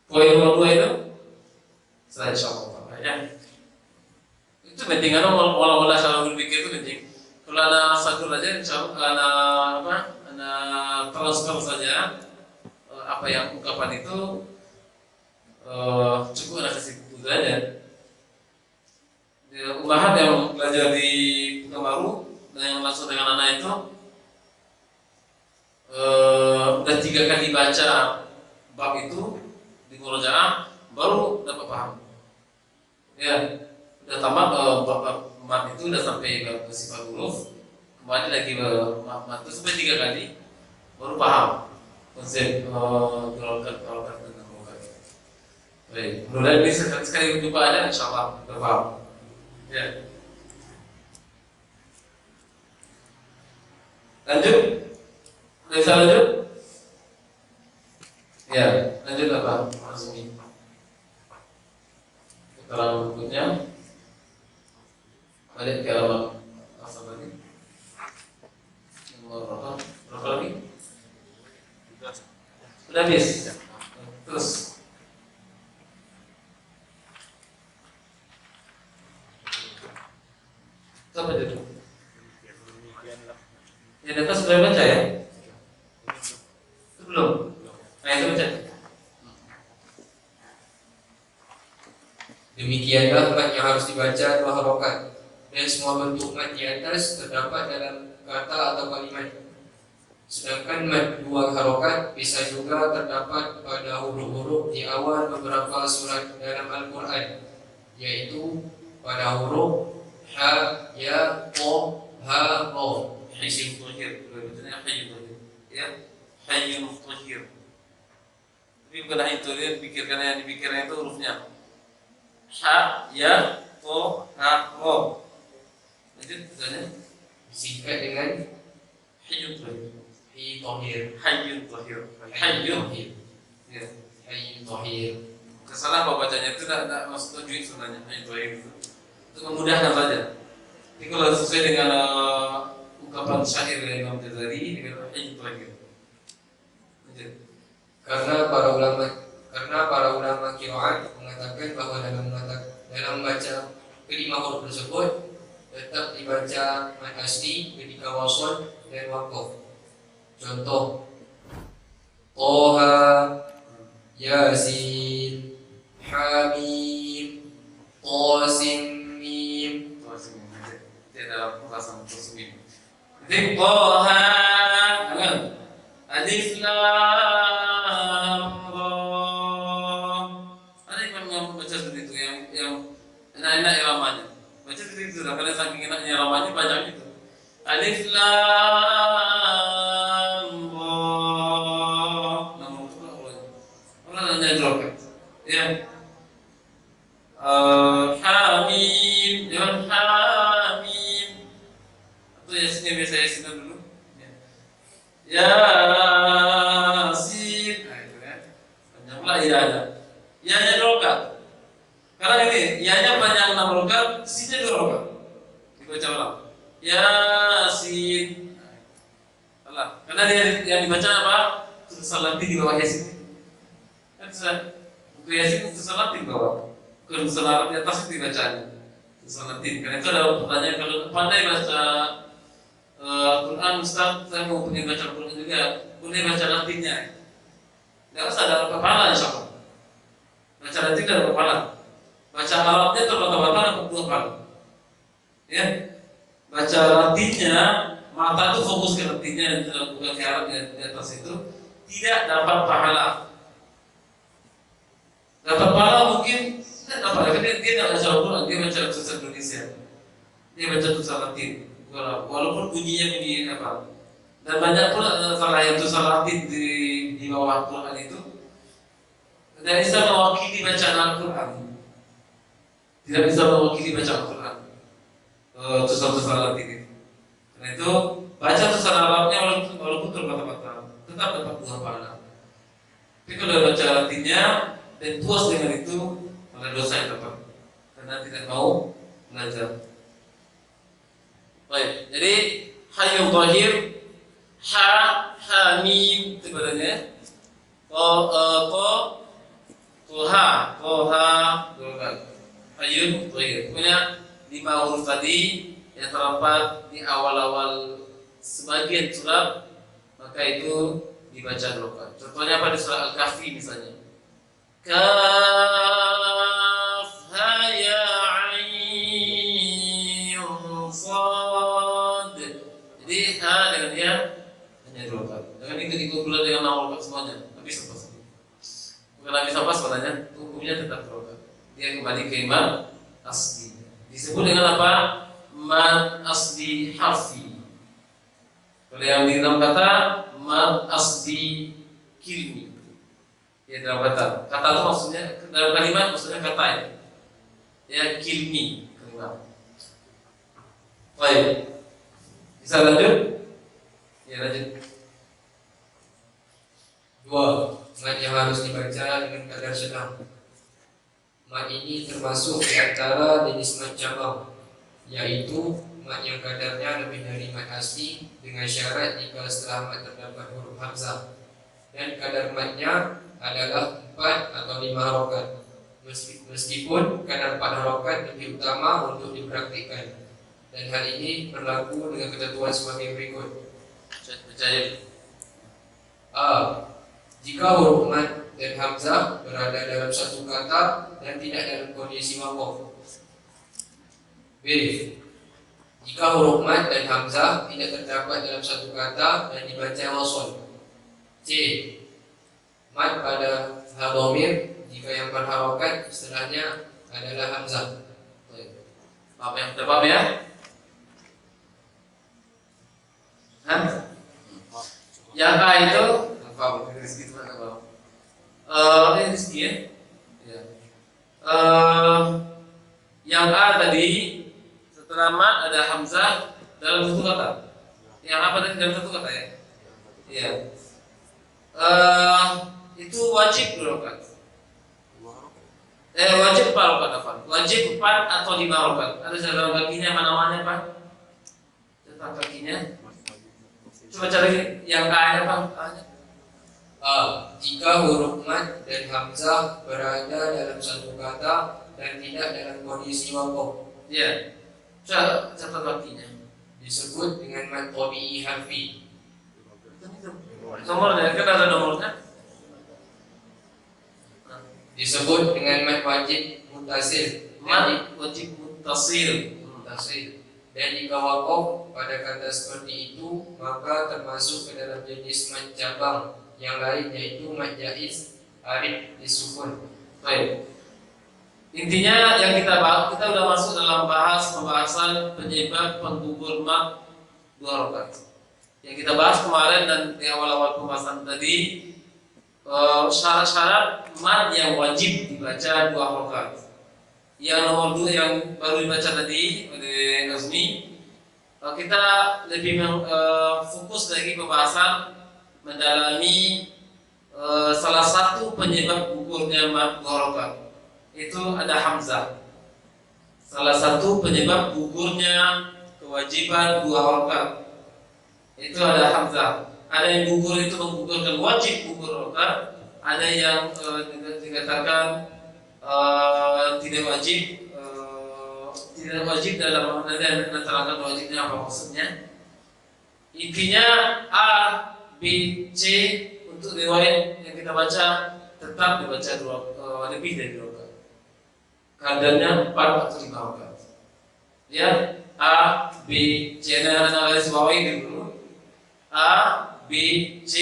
Poin nomor 2 itu? Saya insyaallah ya. Itu penting karena mula-mula cara berpikir itu penting. Kalau anak satu aja insyaallah anak transfer saja apa yang ungkapan itu cukup anak kasih buku saja. Umahat yang belajar di Pekanbaru dan yang langsung dengan anak itu udah 3 kali baca bab itu di murojaah baru dapat paham. Ya, udah tamat bab itu udah sampai bab sifat huruf, kembali lagi mat itu sampai 3 kali baru paham konsep gerokan dan gerokan. Baik, mudah-mudahan ini sekali berjumpa aja insyaallah berpaham. Ya. Lanjut? Bisa lanjut? Ya, lanjut apa? Azmi. Keterangan berikutnya. Balik ke halaman asal tadi. Nomor berapa lagi? Sudah habis. Terus. Apa itu? Ya, data sudah baca ya? Itu belum? Nah, itu baca. Demikianlah mat yang harus dibaca 2 harokat. Dan semua bentuk mat di atas terdapat dalam kata atau kalimat. Sedangkan mat 2 harokat bisa juga terdapat pada huruf-huruf di awal beberapa surat dalam Al-Quran, yaitu pada huruf ha, ya, ko, ha, ro. Hayyun Tahir, betulnya Hayyun Tahir. Ya, Hayyun Tahir. Tapi bukan Hayyun Tahir, pikirkan yang dipikirkan itu hurufnya. Ha, ya, ko, ha, ro. Lanjut, betulnya Disingkat dengan Hayyun Tahir. Hayyun Tahir. Hayyun. Ya. Hayyun Tahir. Kesalahan apa bacanya itu tidak maksud tajwid sebenarnya. Hayyun Tahir itu untuk memudahkan saja. Jadi kalau sesuai dengan ungkapan syair dari Imam Ghazali dengan Hayyun Tahir. Lanjut. Karena para ulama qiraat mengatakan bahwa dalam baca kelima huruf tersebut tetap dibaca mad asli ketika wasl dan waqaf. Contoh Toha, Yasin, Hamim, Qasim, Mim. Tidak perasaan tersebut. Jadi Toha, Alif Lam Ra. Ada yang baca seperti itu, yang enak-enak iramanya. Baca seperti itu, karena saking enaknya iramanya banyak itu. Alif Lam Ra. Nama itu orang nanya droget. Ya. Hamim, jangan Hamim. Atau Yasinnya biasa Yasin dulu. Yasin. Nah itu ya. Panjang pula ya ada. Ya-nya rokat. Karena ini, ya-nya panjang 6 rokat, sin-nya 2 rokat. Dibaca ulang. Yasin. Salah. Karena dia yang dibaca apa? Tulisan Latin di bawah Yasin. Kan buku Yasin tulisan Latin di bawah. Kalau tulisan Arab di atas itu dibacanya. Tulisan Latin. Karena itu ada pertanyaan, kalau pandai baca Al-Quran, Ustaz, saya mau punya baca Al-Quran juga, boleh baca Latinnya. Tidak usah ada kepala, insya Allah. Baca Latin ada kepala. Baca Arabnya terbata-bata ada kepala. Ya, baca Latinnya, mata itu fokus ke Latinnya, bukan ke Arab di atas itu, tidak dapat pahala. Dapat pahala mungkin tidak dapat, karena dia tidak baca Al-Quran, dia baca bahasa Indonesia, dia baca tulisan Latin. Walaupun bunyinya bunyi apa, dan banyak pula salah yang tulisan Latin di bawah Al-Quran itu tidak bisa mewakili bacaan Al-Quran, tidak bisa mewakili bacaan Al-Quran, tulisan Latin itu. Karena itu baca tulisan Arabnya walaupun terbata-bata tetap dapat 2 pahala. Tapi kalau baca Latinnya dan puas dengan itu, maka dosa yang dapat karena tidak mau belajar. Baik, jadi Hayyul Dhahir, Ha, Hamim itu badannya. Toha, Hayyul Dhahir. Punya 5 huruf tadi yang terdapat di awal-awal sebagian surat, maka itu dibaca rokat. Contohnya apa di surah Al-Kahfi misalnya. Kaf, ha, ya, ain, sad. Jadi ha dengan dia hanya 2 rokat. Jangan ikut-ikut pula dengan 6 rokat semuanya. Habis apa sih? Bukan habis apa sebenarnya? Hukumnya tetap rokat. Dia kembali ke imam asli. Disebut dengan apa? Mad asli harfi. Kalau yang di dalam kata mad asli kilmi. Ya dalam kata itu maksudnya dalam kalimat maksudnya kata ya. Ya kilmi kalimat. Baik. Bisa lanjut? Ya lanjut. 2. Mad yang harus dibaca dengan kadar sedang. Mad ini termasuk di antara jenis mad jabang, yaitu mad yang kadarnya lebih dari mad asli dengan syarat jika setelah mad terdapat huruf hamzah, dan kadar madnya adalah 4 atau 5 harokat. Meskipun kadar 4 harokat lebih utama untuk dipraktikkan, dan hal ini berlaku dengan ketentuan sebagai berikut. A. Jika huruf mad dan hamzah berada dalam satu kata dan tidak dalam kondisi waqaf. B. Jika huruf mad dan hamzah tidak terdapat dalam satu kata dan dibaca wasol. C. Mad pada hadhamir jika yang berharokat istilahnya adalah hamzah. Apa yang terpaham ya? Hah? Yang A itu apa? Rezeki itu apa? Ini rezeki ya. Yang A tadi setelah mad ada hamzah dalam satu kata. Yang apa tadi dalam satu kata ya? Iya. Itu wajib berokat. Wajib 4 rokat apa? Wajib 4 atau 5 rokat. Ada dalam kakinya mana-mana Pak? Cetak kakinya. Coba cari yang A-nya Pak. A. Jika huruf mad dan hamzah berada dalam satu kata dan tidak dalam kondisi waqaf. Iya. Catat kakinya. Disebut dengan mad tabi'i harfi. Nomornya kan ada nomornya. disebut dengan mad wajib muttasil. Mad wajib muttasil. Dan jika waqaf pada kata seperti itu, maka termasuk ke dalam jenis mad jabang yang lain, yaitu mad jaiz arif disukun. Baik. Intinya yang kita bahas, kita sudah masuk dalam pembahasan penyebab penggugur mad dua rakaat. Yang kita bahas kemarin dan di awal-awal pembahasan tadi, syarat-syarat mad yang wajib dibaca dua rakaat. Yang nomor 2 yang baru dibaca tadi oleh Azmi, kita lebih fokus lagi pembahasan mendalami salah satu penyebab gugurnya mad dua rakaat. Itu ada hamzah. Salah satu penyebab gugurnya kewajiban dua rakaat itu ada hamzah. Ada yang gugur itu menggugurkan wajib gugur rakaat, ada yang dikatakan tidak wajib dalam nanti yang terangkan wajibnya apa maksudnya. Intinya A, B, C untuk riwayat yang kita baca tetap dibaca lebih dari 2 rakaat. Kadarnya 4 atau 5 rakaat. Ya, A, B, C ada garis bawahi dulu. A, B, C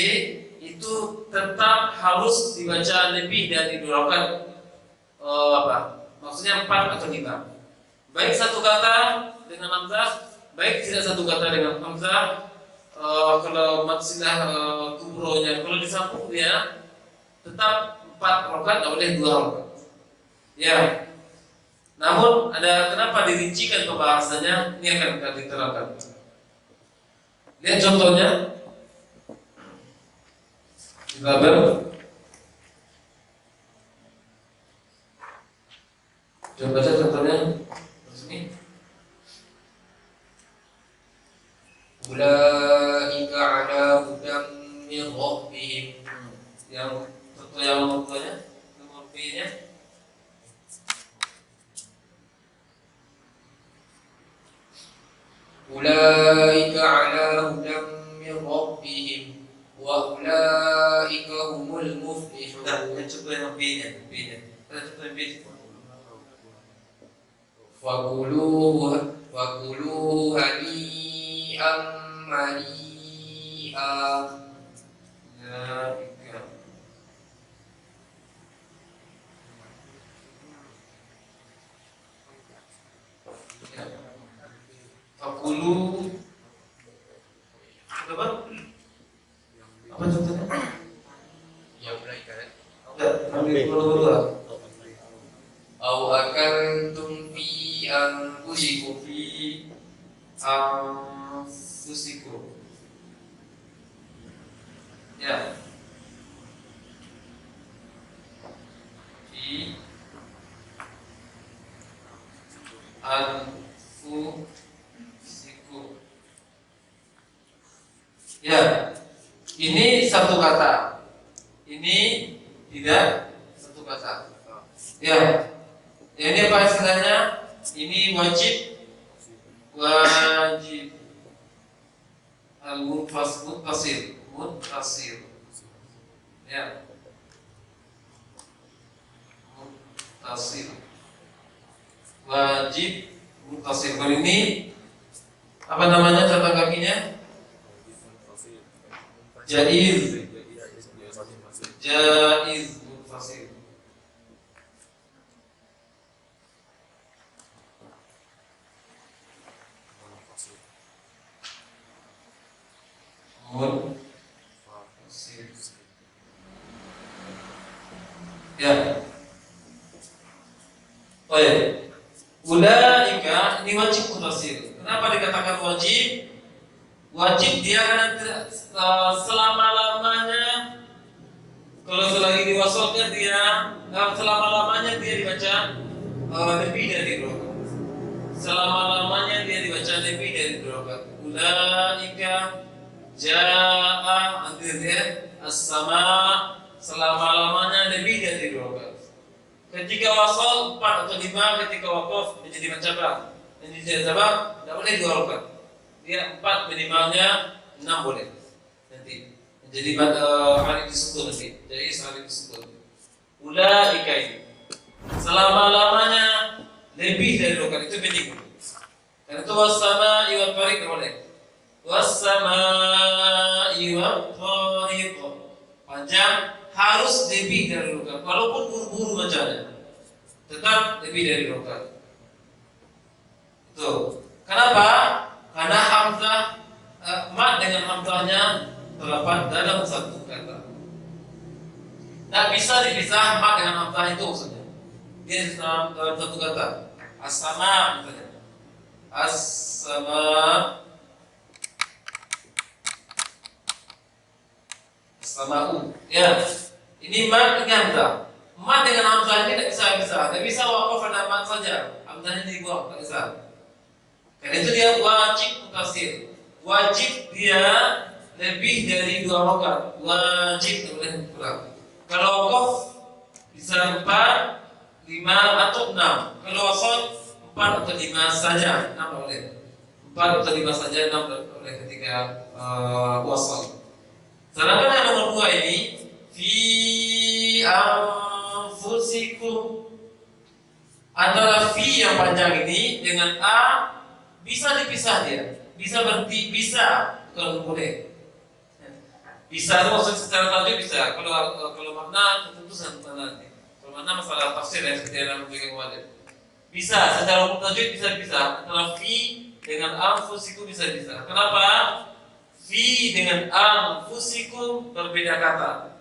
itu tetap harus dibaca lebih dari 2 rakaat. Maksudnya 4 atau 5. Baik satu kata dengan hamzah, baik tidak satu kata dengan hamzah. Kalau maksilah kubronya, kalau disambung dia tetap 4 rakaat, tidak boleh 2 rakaat. Ya. Namun ada kenapa dirincikan pembahasannya? Ini akan diterangkan. Lihat contohnya. Kita coba baca contohnya. Sini. Ulaika ala hudam min rabbihim. Yang contoh yang nomor 2-nya, nomor B-nya. Ulaika ala hudam min rabbihim wa ulaika humul muflihun. Yang contoh yang B-nya. Ada contoh yang B. Fakulu hani'an mari'a. Ya, Fakulu apa? Apa contohnya? Yang mereka Enggak, ambil dulu. Au akantum fi anfusikum Anfusikum. Ya. Fi anfusikum. Ya. Ini satu kata. Ini tidak satu kata. Ya. Ini apa istilahnya? Ini wajib al-muttasil. Ya. Muttasil. Wajib muttasil. Kalau ini apa namanya catatan kakinya? Jaiz muttasil. Ya. Oh ya. Ulaika ini wajib muttasil. Kenapa dikatakan wajib? Wajib dia karena selama-lamanya, kalau selagi diwasolkan dia selama-lamanya dia dibaca lebih dari 2 rakaat. Selama-lamanya dia dibaca lebih dari 2 rakaat. Ulaika jaa nanti dia as-sama selama-lamanya lebih dari 2 rakaat. Ketika wasol 4 atau 5, ketika waqaf menjadi macam menjadi jabang tidak boleh 2 rakaat. Dia 4 minimalnya, 6 boleh. Nanti menjadi hari disebut nanti. Jadi hari disebut. Ulaika ini selama-lamanya lebih dari rokat, itu penting. Karena itu was-sama'i wal tariq boleh. Was-sama'i wal tariq panjang harus lebih dari rokat, walaupun buru-buru bacanya tetap lebih dari rokat. Itu kenapa? Karena hamzah mat dengan hamzahnya terdapat dalam satu kata. Tak bisa dipisah mat dengan hamzah itu maksudnya. Dia dalam satu kata. As-sama misalnya. As-sama. As-sama'u. Ya. Ini mat dengan hamzah. Mat dengan hamzah ini tidak bisa. Tidak bisa wakaf pada mat saja. Hamzahnya dibuang, tak bisa. Karena itu dia wajib mutasir. Wajib dia lebih dari 2 rokat. Wajib boleh kurang. Kalau wakaf bisa 4, 5 atau 6. Kalau wasal 4 atau 5 saja, 6 boleh. 4 atau 5 saja, 6 boleh ketika wasal. Sedangkan yang nomor 2 ini fi anfusikum, antara fi yang panjang ini dengan a bisa dipisah dia, bisa berarti bisa, bukan boleh. Bisa itu maksudnya secara tajwid bisa. Kalau makna tentu saja nanti. Kalau makna masalah tafsir ya seperti yang yang wajib. Bisa secara tajwid bisa antara fi dengan anfusikum bisa. Kenapa? Fi dengan anfusikum berbeda kata.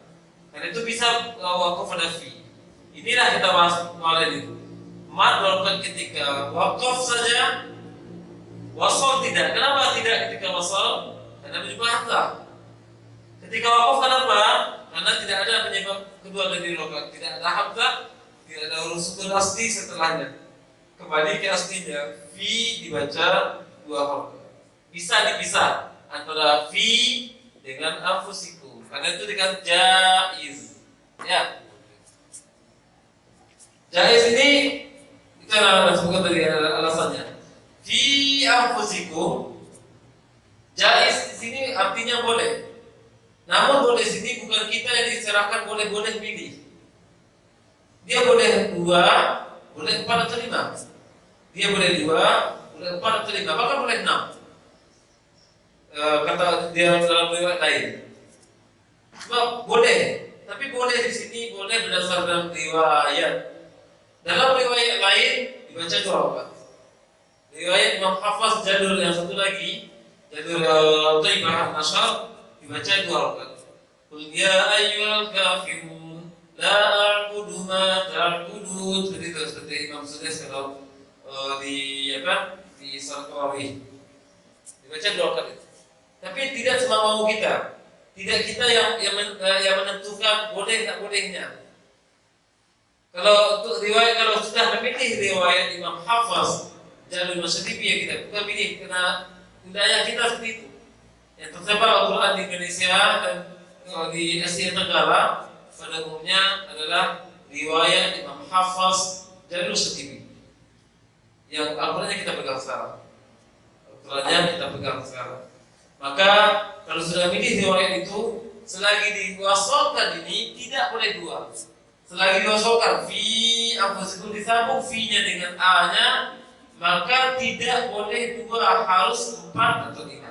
Karena itu bisa wakaf pada fi. Inilah kita bahas kemarin itu. Mat walaupun ketika wakaf saja, wasal tidak. Kenapa tidak ketika wasal? Karena berjumlah hamzah. Ketika wakaf kenapa? Karena tidak ada penyebab kedua dari rokat, tidak ada hamzah, tidak ada huruf sukun asli setelahnya. Kembali ke aslinya, fi dibaca 2 rokat. Bisa dipisah antara fi dengan anfusikum. Karena itu dengan jaiz. Ya. Jaiz ini itu adalah sebutkan tadi alasannya. Fi anfusikum, jaiz di sini artinya boleh. Namun boleh sini bukan kita yang diserahkan boleh-boleh pilih. Dia boleh 2, boleh 4 atau 5. Dia boleh 2, boleh 4 atau 5, bahkan boleh 6. Kata dia dalam riwayat lain. Sebab boleh, tapi boleh di sini boleh berdasarkan riwayat. Dalam riwayat lain dibaca 2 rakaat. Riwayat Imam Hafaz Jadur yang satu lagi, Jadur Thaibah An-Nashr, dibaca 2 rakaat. Qul ya ayyuhal kafirun la a'budu ma ta'budun. Seperti Imam Sudais kalau di salat tarawih dibaca 2 rakaat itu. Tapi tidak semau kita. Tidak kita yang menentukan boleh tak bolehnya. Kalau untuk riwayat, kalau sudah memilih riwayat Imam Hafaz Jalul Masyriqi ya kita bukan pilih karena budaya kita seperti itu. Yang tersebar Al-Quran di Indonesia dan di Asia Tenggara pada umumnya adalah riwayat Imam Hafaz Jalul Masyriqi. Yang Al-Qurannya kita pegang sekarang. Maka kalau sudah milih riwayat itu, selagi diwasalkan ini tidak boleh 2. Selagi diwasalkan fi anfusikum disambung fi-nya dengan a-nya, maka tidak boleh 2, harus 4 atau 5.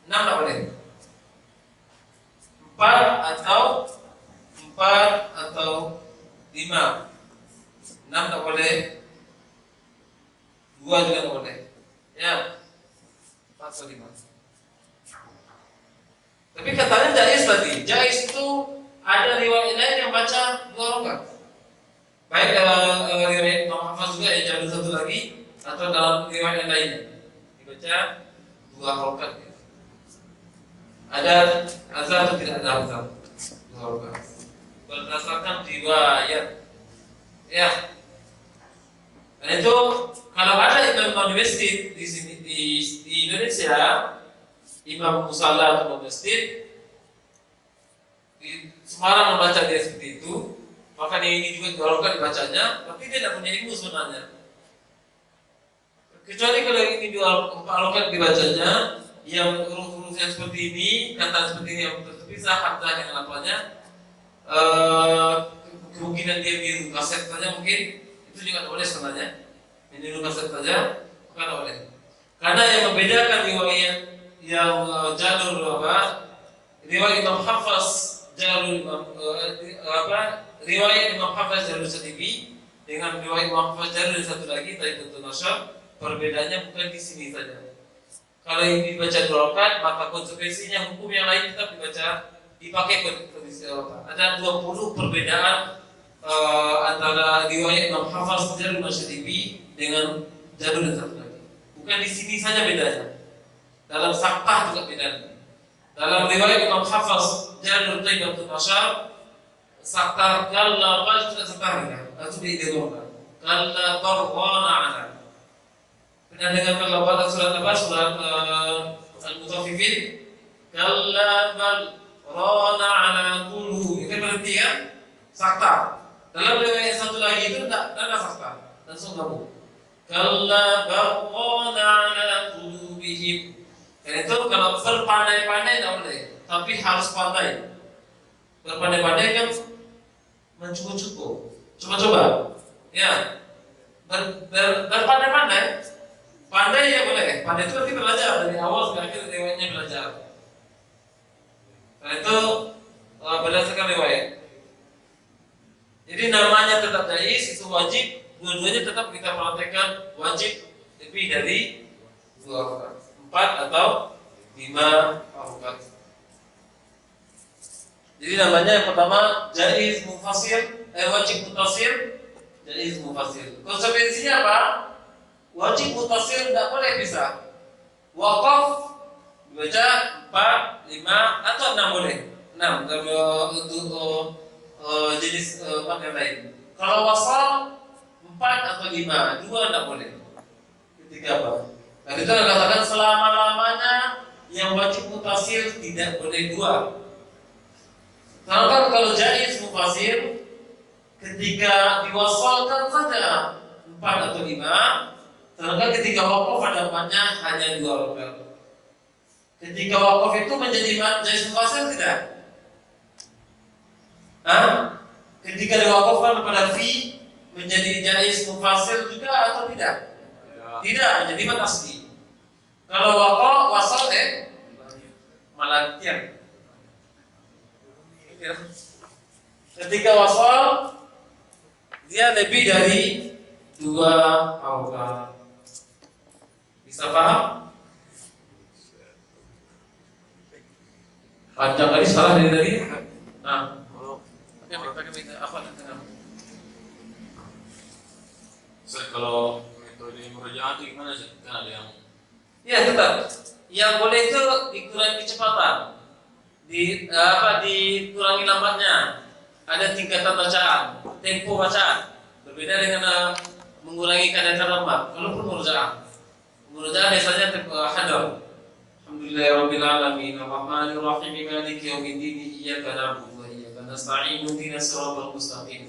6 tak boleh. 4 atau 5. 6 tak boleh. 2 juga tak boleh. Ya. 4 atau 5. Tapi katanya jaiz tadi. Jaiz itu ada riwayat lain yang baca 2 rakaat. Baik dalam riwayat Imam Hafaz juga yang jadi satu lagi, atau dalam riwayat lainnya dibaca 2 rakaat. Ada azan atau tidak ada azan? 2 rakaat. Berdasarkan riwayat. Ya. Dan itu kalau ada imam masjid di sini di Indonesia, imam musalla atau masjid di Semarang membaca dia seperti itu, maka ini juga 2 rakaat dibacanya, tapi dia tidak punya ilmu sebenarnya. Kecuali kalau ini 4 rakaat dibacanya, yang huruf-huruf yang seperti ini, kata seperti ini yang terpisah, hamzah dengan apanya, kemungkinan dia meniru kaset saja mungkin itu juga boleh sebenarnya. Meniru kaset saja bukan boleh. Karena yang membedakan riwayat yang jalur riwayat Imam Hafiz jalur riwayat Imam Hafiz jalur sendiri dengan riwayat Imam Hafiz jalur satu lagi Taibatul Nasyr, perbedaannya bukan di sini saja. Kalau ini dibaca 2 rakaat, maka konsekuensinya hukum yang lain tetap dipakai kondisi rakaat. Ada 20 perbedaan antara riwayat Imam Hafiz jalur Masyadibi dengan jalur yang satu lagi. Bukan di sini saja bedanya. Dalam saktah juga bedanya. Dalam riwayat Imam Hafiz jalur Taibatul Nasyr, saktah kalla bal tidak saktah ya. Itu diidghamkan. Kalla barwana ala. Pernah dengar kalau pada surat apa? Surat Al-Mutaffifin. Kalla bal rana ala qulubi. Itu berarti ya sakta. Dalam riwayat yang satu lagi itu tidak ada sakta. Langsung kamu. Kalla bal rana ala qulubihim. Dan itu kalau berpandai-pandai tidak boleh, tapi harus pandai. Berpandai-pandai kan mencukup-cukup. Coba-coba. Ya. Berpandai-pandai. Pandai ya boleh. Pandai itu berarti belajar dari awal sampai akhir riwayatnya belajar. Karena itu berdasarkan riwayat. Jadi namanya tetap jais, itu wajib. Dua-duanya tetap kita praktekkan wajib lebih dari 2 rakaat, 4 atau 5 rakaat. Jadi namanya yang pertama jais mufassir, wajib mutasir, jais mufassir. Konsekuensinya apa? Wajib mutasir tidak boleh bisa. Waqaf dibaca 4, 5 atau 6 boleh. 6 kalau untuk jenis yang lain. Kalau wasal 4 atau 5, 2 tidak boleh. Ketiga apa? Nah, kita katakan selama-lamanya yang wajib mutasir tidak boleh 2. Karena kalau jais mufassir ketika diwasalkan saja 4 atau 5. Sedangkan ketika wakaf hadapannya hanya 2 rakaat. Ketika wakaf itu menjadi jais mufassir tidak? Ketika diwakafkan kepada fi menjadi jais mufassir juga atau tidak? Tidak, menjadi mad asli. Kalau wakaf wasal malah tiang. Ketika wasal dia lebih dari 2 rakaat. Bisa paham? Panjang kali salah dari tadi. Nah, pakai minta apa tengah? Kalau metode murojaah itu gimana sih? Kan ada yang ya tetap. Yang boleh itu dikurangi kecepatan, dikurangi lambatnya. Ada tingkatan bacaan, tempo bacaan. Berbeda dengan mengurangi kadar lambat. Kalau pun murojaah. Murojaah biasanya hadar. Alhamdulillahirabbil alamin, arrahmanir rahim, maliki yaumiddin, iyyaka na'budu wa iyyaka nasta'in, ihdinas siratal mustaqim.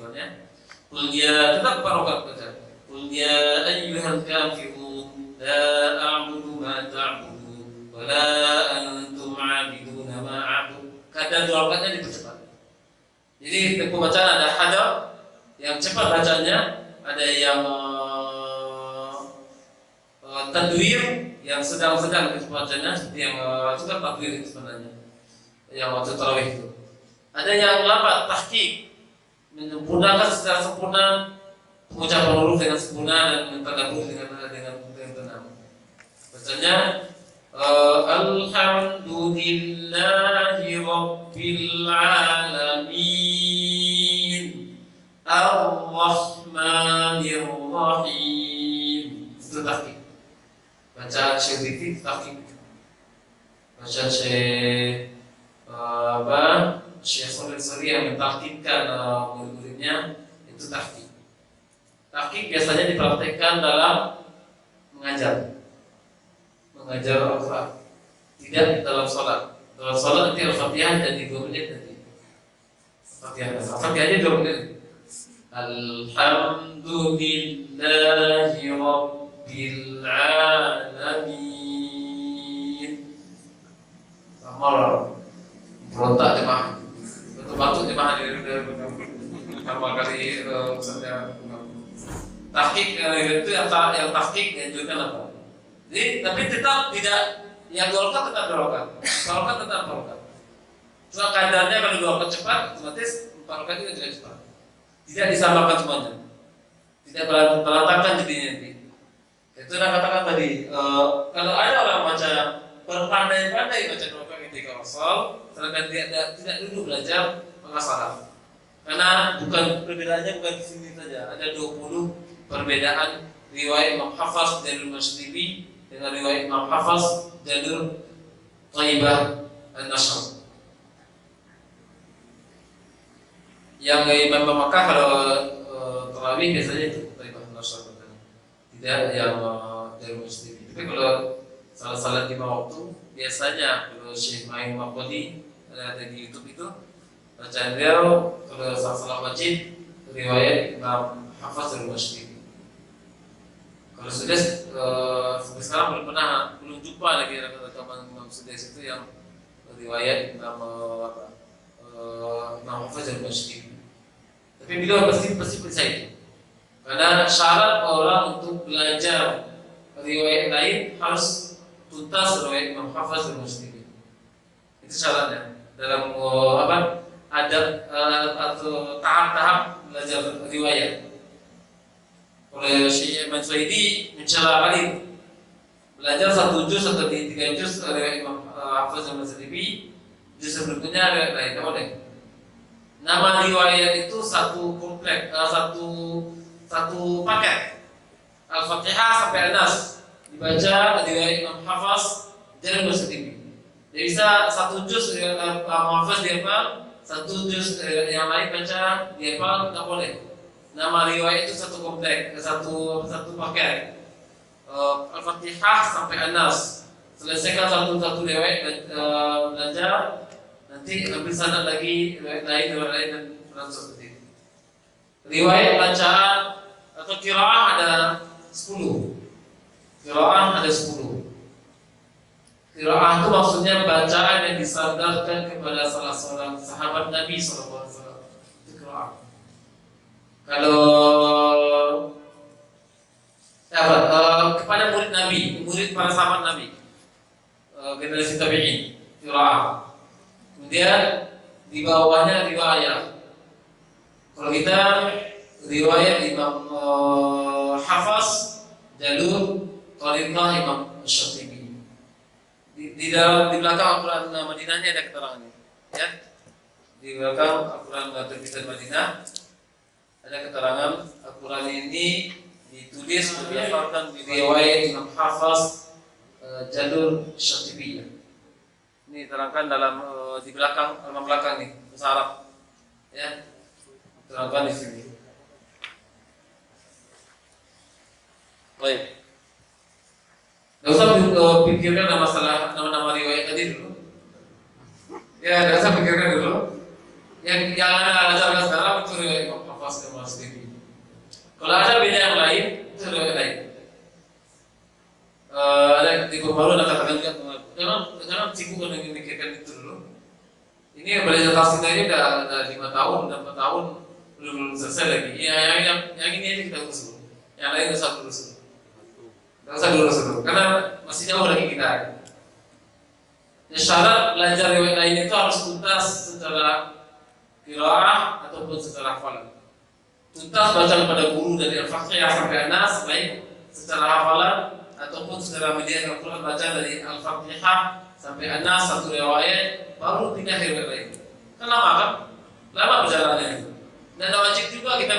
Qul ya tetap parokat baca. Qul ya ayyuhal kafirun, la a'budu ma ta'budun, wa la antum 'abiduna ma a'budu. Kadar rakaatnya dipercepat. Jadi tempo bacaan ada hadar yang cepat bacanya, ada yang tadwir yang sedang-sedang kecepatannya, seperti yang itu kan tadwir itu sebenarnya, yang waktu tarawih itu. Ada yang lambat tahqiq, menyempurnakan secara sempurna pengucapan huruf dengan sempurna dan tadabbur dengan tenang. Bacanya alhamdulillahi rabbil alamin ar-rahmanir rahim. Itu tahqiq. Bacaan Syekh tahqiq. Bacaan Syekh Khalid Sari yang mentahqiqkan murid-muridnya itu tahqiq. Tahqiq biasanya dipraktekkan dalam mengajar Al-Quran, tidak dalam sholat. Dalam sholat nanti Al-Fatihah jadi 2 menit nanti. Al-Fatihahnya 2 menit. Alhamdulillahi rabbil alamin. Amal berontak jemaah, batuk jemaah dari kamar itu yang tahqiq dianjurkan apa? Jadi tapi tetap tidak yang 2 rakaat tetap 2 rakaat. 4 rakaat tetap 4 rakaat. Cuma kadarnya kalau 2 rakaat cepat, otomatis 4 rakaat itu juga cepat. Tidak disamakan semuanya. Tidak berantakan jadinya nanti. Itu udah katakan tadi. Kalau ada orang baca berpandai-pandai baca 2 rakaat ketika wasal, sedangkan dia tidak dulu belajar, maka salah. Karena perbedaannya bukan di sini saja. Ada 20 perbedaan riwayat Imam Hafaz Jalur Masyribi dengan riwayat Imam Hafaz Jalur Thaibah An-Nashr. Yang Imam Makkah kalau tarawih biasanya itu Thaibah An-Nashr, tidak yang Jalur Masyribi. Tapi kalau salat-salat 5 waktu biasanya kalau Syekh Main Maqdisi ada di YouTube itu bacaan beliau kalau salat wajib riwayat Imam Hafaz Al-Masyribi. Kalau sudah sampai sekarang belum jumpa lagi rekaman Imam Sudais itu yang riwayat Imam Imam Hafaz Al-Masyribi. Tapi beliau pasti bisa itu. Karena syarat orang untuk belajar riwayat lain harus tuntas riwayat Imam Hafaz Al-Masyribi. Itu syaratnya dalam adab atau tahap-tahap belajar riwayat. Oleh Syekh Ibn Suhaidi mencela kali belajar 1 juz atau 3 juz riwayat Imam Hafaz Al-Masyribi, juz berikutnya riwayat lain, tidak boleh. Nama riwayat itu satu komplek, satu paket. Al-Fatihah sampai An-Nas dibaca riwayat Imam Hafaz Al-Masyribi. Jadi bisa 1 juz Imam Hafaz dihafal, 1 juz yang lain baca dihafal, tidak boleh. Nama riwayat itu satu komplek, satu paket. Al-Fatihah sampai An-Nas. Selesaikan satu riwayat belajar, nanti ambil sanad lagi riwayat lain dan seperti itu. Riwayat bacaan atau qiraah ada 10. Qiraah ada 10. Qiraah itu maksudnya bacaan yang disandarkan kepada salah seorang sahabat Nabi SAW. Itu qiraah. Kalau kepada murid Nabi, murid para sahabat Nabi, generasi tabi'in, qiraah. Kemudian di bawahnya riwayat. Kalau kita riwayat Imam Hafaz Jalur Tariqah Imam Syatibi. Di belakang Al-Quran Madinahnya ada keterangannya, ya. Di belakang Al-Quran terbitan Madinah ada keterangan Al-Quran ini ditulis berdasarkan riwayat Imam Hafaz Jalur Syatibi. Ini terangkan dalam di belakang halaman belakang nih, bahasa Arab, ya. Terangkan di sini. Baik. Tidak usah pikirkan masalah nama-nama riwayat tadi dulu. Ya, tidak usah pikirkan dulu. Yang ada sekarang itu riwayat Imam Hafaz Al-Masyribi. Kalau ada beda yang lain, itu riwayat lain. Ada di baru ada katakan juga, jangan sibuk dengan memikirkan itu dulu. Ini belajar tafsir ini udah 5 tahun, udah 4 tahun belum selesai lagi. Ya, yang ini aja kita urus dulu. Yang lain usah urus dulu. Tidak usah urus dulu, karena masih jauh lagi kita. Ya, syarat belajar riwayat lain itu harus tuntas secara qiraah ataupun secara hafalan. Tuntas baca kepada guru dari Al-Fatihah sampai An-Nas, baik secara hafalan ataupun secara media Al-Quran baca dari Al-Fatihah sampai An-Nas satu riwayat, baru pindah riwayat lain. Kan lama kan? Lama perjalanannya itu. Dan wajib juga kita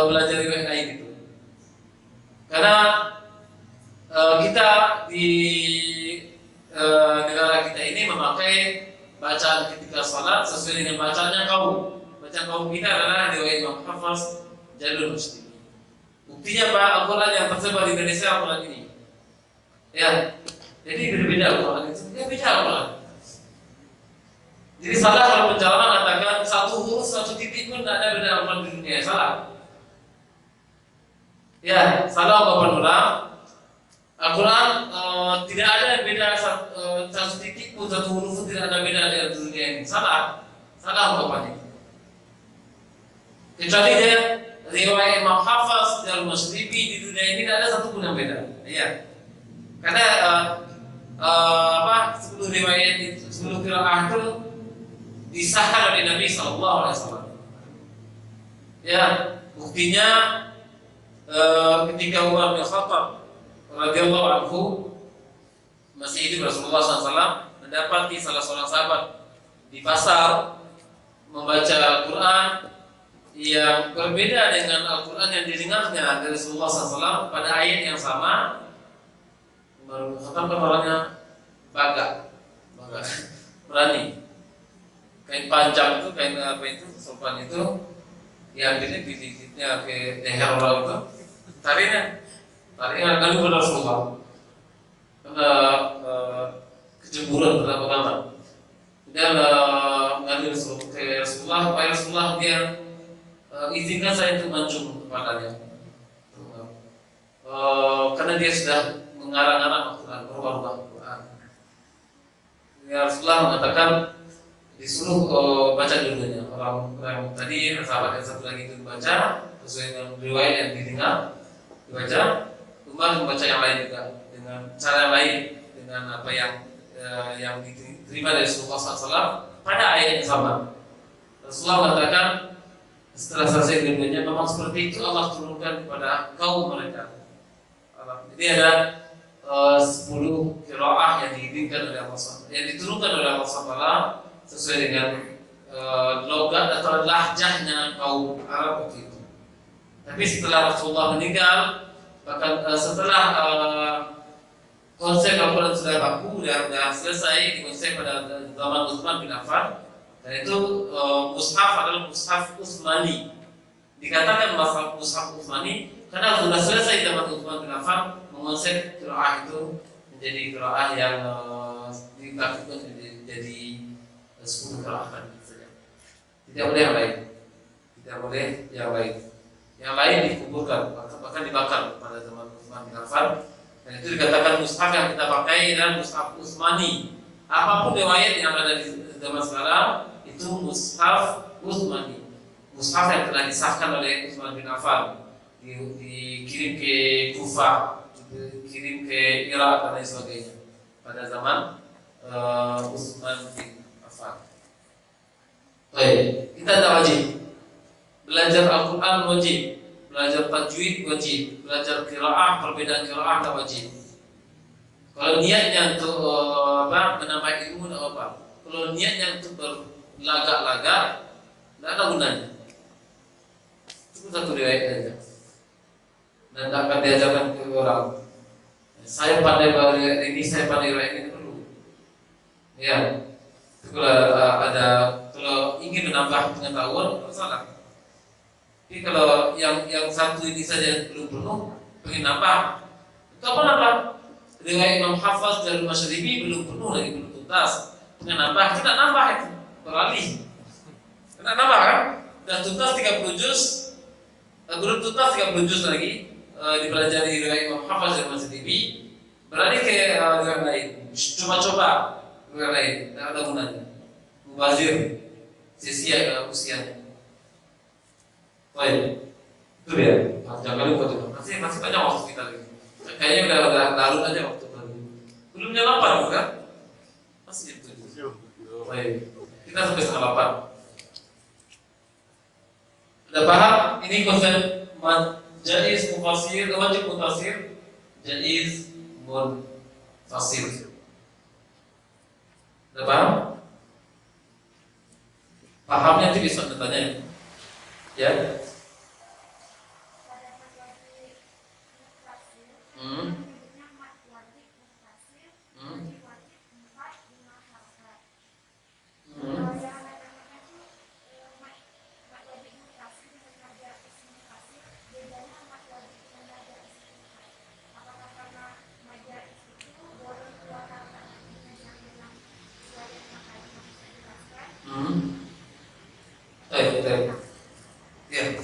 belajar riwayat lain itu. Karena kita di negara kita ini memakai bacaan ketika salat sesuai dengan bacaannya kaum. Bacaan kaum kita adalah riwayat Imam Hafaz Jalur Masyribi. Buktinya Pak, Al-Quran yang tersebar di Indonesia Al-Quran ini. Ya, jadi berbeda Al-Quran itu. Ya beda Al-Quran. Jadi salah kalau pencalonan mengatakan satu huruf, satu titik pun tidak ada beda Al-Quran di dunia. Salah. Ya, salah ungkapan orang. Al-Quran tidak ada beda satu titik pun, satu huruf pun tidak ada beda di dunia ini. Salah. Salah ungkapannya. Kecuali dia riwayat Imam Hafaz Darul Masyribi di dunia ini tidak ada satu pun yang beda. Ya. Karena 10 riwayat itu, 10 qiraah itu disahkan oleh Nabi sallallahu alaihi wasallam. Ya, buktinya ketika Umar bin Khattab radhiyallahu anhu masih hidup, Rasulullah SAW mendapati salah seorang sahabat di pasar membaca Al-Quran yang berbeda dengan Al-Quran yang didengarnya dari Rasulullah SAW pada ayat yang sama. Umar bin Khattab kan orangnya bangga, berani. Kain panjang itu, kain apa itu, sopan itu, diambilnya digigitnya ke leher orang itu, tariknya lalu pada Rasulullah. Karena kecemburuan pertama. Dia mengambil ke Rasulullah, supaya Rasulullah dia izinkan saya untuk mancung kepadanya. Karena dia sudah mengarang-arang Al-Quran, berubah-ubah Al-Quran. Ya, Rasulullah mengatakan disuruh baca dulunya. Orang tadi sahabat yang satu lagi itu dibaca sesuai dengan riwayat yang didengar, dibaca. Umar membaca yang lain juga dengan cara yang lain, dengan apa yang diterima dari Rasulullah SAW pada ayat yang sama. Rasulullah mengatakan setelah selesai dulunya, memang seperti itu Allah turunkan kepada kaum mereka. Jadi ada 10 qiraah yang diizinkan oleh Allah SWT, yang diturunkan oleh Allah SWT sesuai dengan logat atau lahjahnya kaum Arab waktu itu. Tapi setelah Rasulullah meninggal, bahkan setelah konsep Al-Quran sudah baku dan selesai dikonsep pada zaman Utsman bin Affan, dan itu mushaf adalah mushaf Utsmani. Dikatakan mushaf Utsmani karena sudah selesai zaman Utsman bin Affan mengonsep qiraah itu menjadi qiraah yang dilakukan jadi 10 qiraah saja. Tidak boleh yang lain. Tidak boleh yang lain. Yang lain dikuburkan, bahkan dibakar pada zaman Utsman bin Affan. Dan itu dikatakan mushaf yang kita pakai adalah mushaf Utsmani. Apapun riwayat yang ada di zaman sekarang itu mushaf Utsmani. Mushaf yang telah disahkan oleh Utsman bin Affan, dikirim ke Kufah, dikirim ke Irak dan lain sebagainya pada zaman Utsman bin Affan. Baik, kita tak wajib belajar Al-Quran, wajib belajar tajwid, wajib belajar qiraah, perbedaan qiraah tak wajib. Kalau niatnya untuk menambah ilmu tak apa. Kalau niatnya untuk berlagak-lagak, tidak ada gunanya. Itu satu riwayat saja, dan tak akan diajarkan ke orang. Saya pandai riwayat ini, saya pandai riwayat ini perlu. Ya, kalau ingin menambah pengetahuan, tak salah. Tapi kalau yang satu ini saja belum penuh, pengen nambah, itu apa nambah? Riwayat Imam Hafaz dari Masyribi belum penuh lagi, belum tuntas. Pengen nambah, kita nambah itu, beralih. Kita nambah kan? Sudah tuntas 30 juz, belum tuntas 30 juz lagi, dipelajari riwayat Imam Hafaz dari Masyribi, beralih ke riwayat lain. Coba-coba riwayat lain, tidak ada gunanya. Mubazir, sia-sia usianya. Baik, itu dia. Jangan lupa juga. Masih banyak waktu kita lagi. Kayaknya udah larut aja waktu tadi. Belumnya 8 bukan? Masih 7. Baik, kita sampai setengah 8. Udah paham? Ini konsep jaiz mufassir, wajib mufassir, jaiz munfassir. Udah paham? Pahamnya itu bisa bertanya. Ya.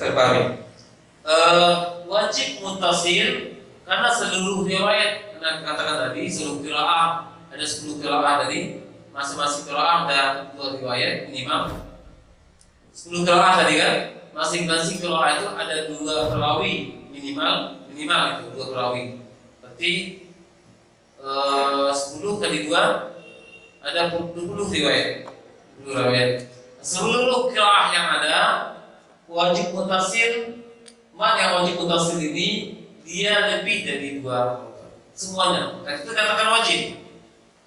Terpahami. Wajib muttasil karena seluruh riwayat, karena katakan tadi seluruh qiraah ada 10 qiraah tadi, masing-masing qiraah ada 2 riwayat minimal. 10 qiraah tadi kan, masing-masing qiraah itu ada 2 perawi, minimal itu 2 perawi. Berarti 10 kali 2 ada 20 riwayat. 20 riwayat. Seluruh qiraah yang ada wajib mutasil, mat yang wajib mutasil ini dia lebih dari 2 semuanya. Nah, itu dikatakan wajib.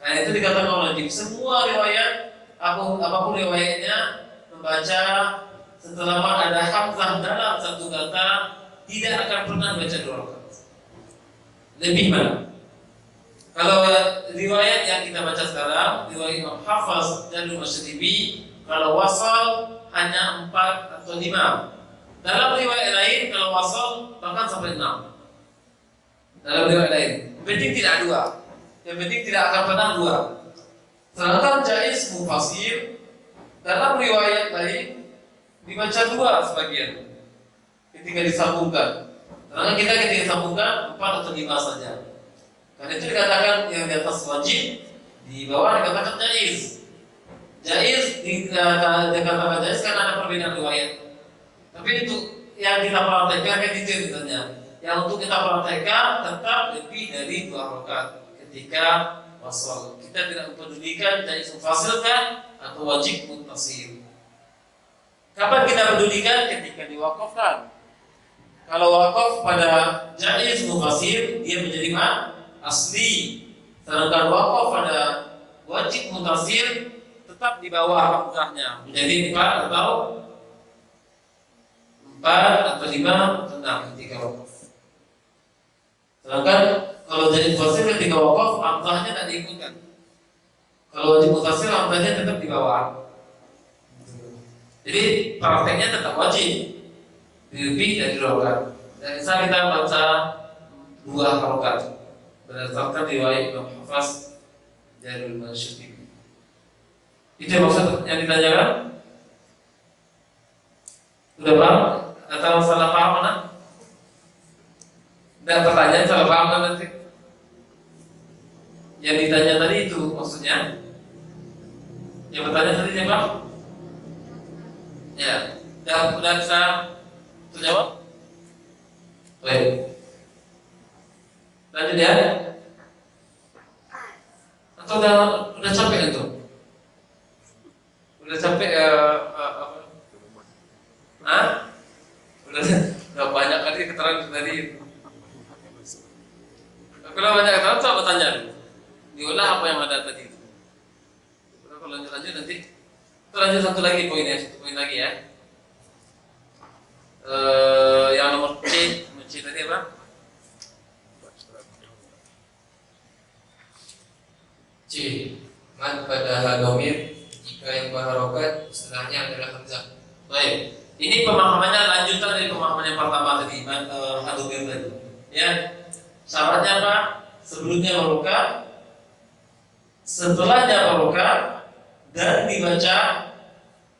Nah, itu dikatakan wajib. Semua riwayat apapun riwayatnya membaca setelah mat ada hamzah dalam satu kata tidak akan pernah baca 2 rakaat. Lebih mana? Kalau riwayat yang kita baca sekarang, riwayat Imam Hafaz dan Masyribi, kalau wasal hanya 4 atau 5. Dalam riwayat lain kalau wasal bahkan sampai 6. Dalam riwayat lain, penting tidak 2. Yang penting tidak akan pernah 2. Sedangkan jaiz mufasir dalam riwayat lain dibaca 2 sebagian ketika disambungkan. Sedangkan kita ketika disambungkan 4 atau 5 saja. Karena itu dikatakan yang di atas wajib, di bawah dikatakan jaiz. Jaiz dikatakan jaiz karena ada perbedaan riwayat. Tapi itu yang kita praktekkan kan itu sebenarnya. Yang untuk kita praktekkan tetap lebih dari 2 rakaat ketika wasal. Kita tidak mempedulikan jaiz mufasil kan atau wajib muttasil. Kapan kita pedulikan? Ketika diwakafkan. Kalau wakaf pada jaiz mufasil dia menjadi asli. Sedangkan wakaf pada wajib muttasil tetap di bawah hamzahnya menjadi 4 atau 5 atau 6 ketika wakaf. Sedangkan kalau jadi mufassir ketika wakaf hamzahnya tidak diikutkan. Kalau wajib muttasil hamzahnya tetap di bawah. Jadi prakteknya tetap wajib lebih dari 2 rakaat. Dan bisa kita baca 2 rakaat berdasarkan riwayat Imam Hafaz dari Masyribi. Itu maksud yang ditanyakan? Sudah paham? Atau salah paham mana? Dan pertanyaan salah paham kan nanti? Yang ditanya tadi itu maksudnya? Yang bertanya tadi siapa? Ya, sudah bisa terjawab? Baik. Lanjut ya? Atau udah capek itu? Udah capek apa? Hah? Udah banyak kali keterangan tadi. Kalau banyak keterangan coba tanya dulu. Diolah apa yang ada tadi itu. Kalau lanjut nanti. Kita lanjut satu poin lagi ya. Yang nomor C tadi apa? C. Mad pada hadomir jika yang berharokat setelahnya adalah hamzah. Baik. Ini pemahamannya lanjutan dari pemahaman yang pertama tadi, hadomir tadi. Ya. Syaratnya apa? Sebelumnya harokat, setelahnya harokat, dan dibaca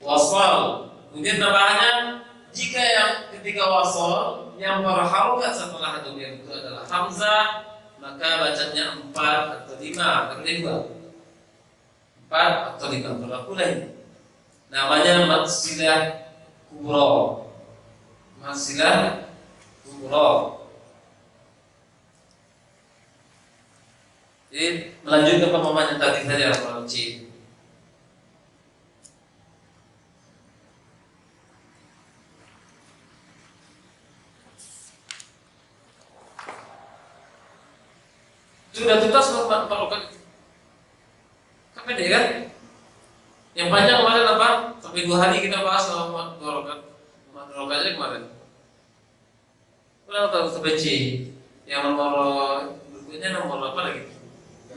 wasal. Kemudian tambahannya jika yang ketika wasal yang berharokat setelah hadomir itu adalah hamzah, maka bacanya 4 atau 5, artinya 2. 4 atau 5 berlaku lain. Namanya maksilah kubra. Maksilah kubra. Jadi melanjutkan pemahaman yang tadi saja Pak Cik. Sudah tuntas Pak Rokan itu. Kan pendek kan? Yang panjang kemarin apa? Sampai 2 hari kita bahas sama 2 Rokan. 2 Rokan aja kemarin. Udah tahu sampai C. Yang nomor berikutnya nomor apa lagi?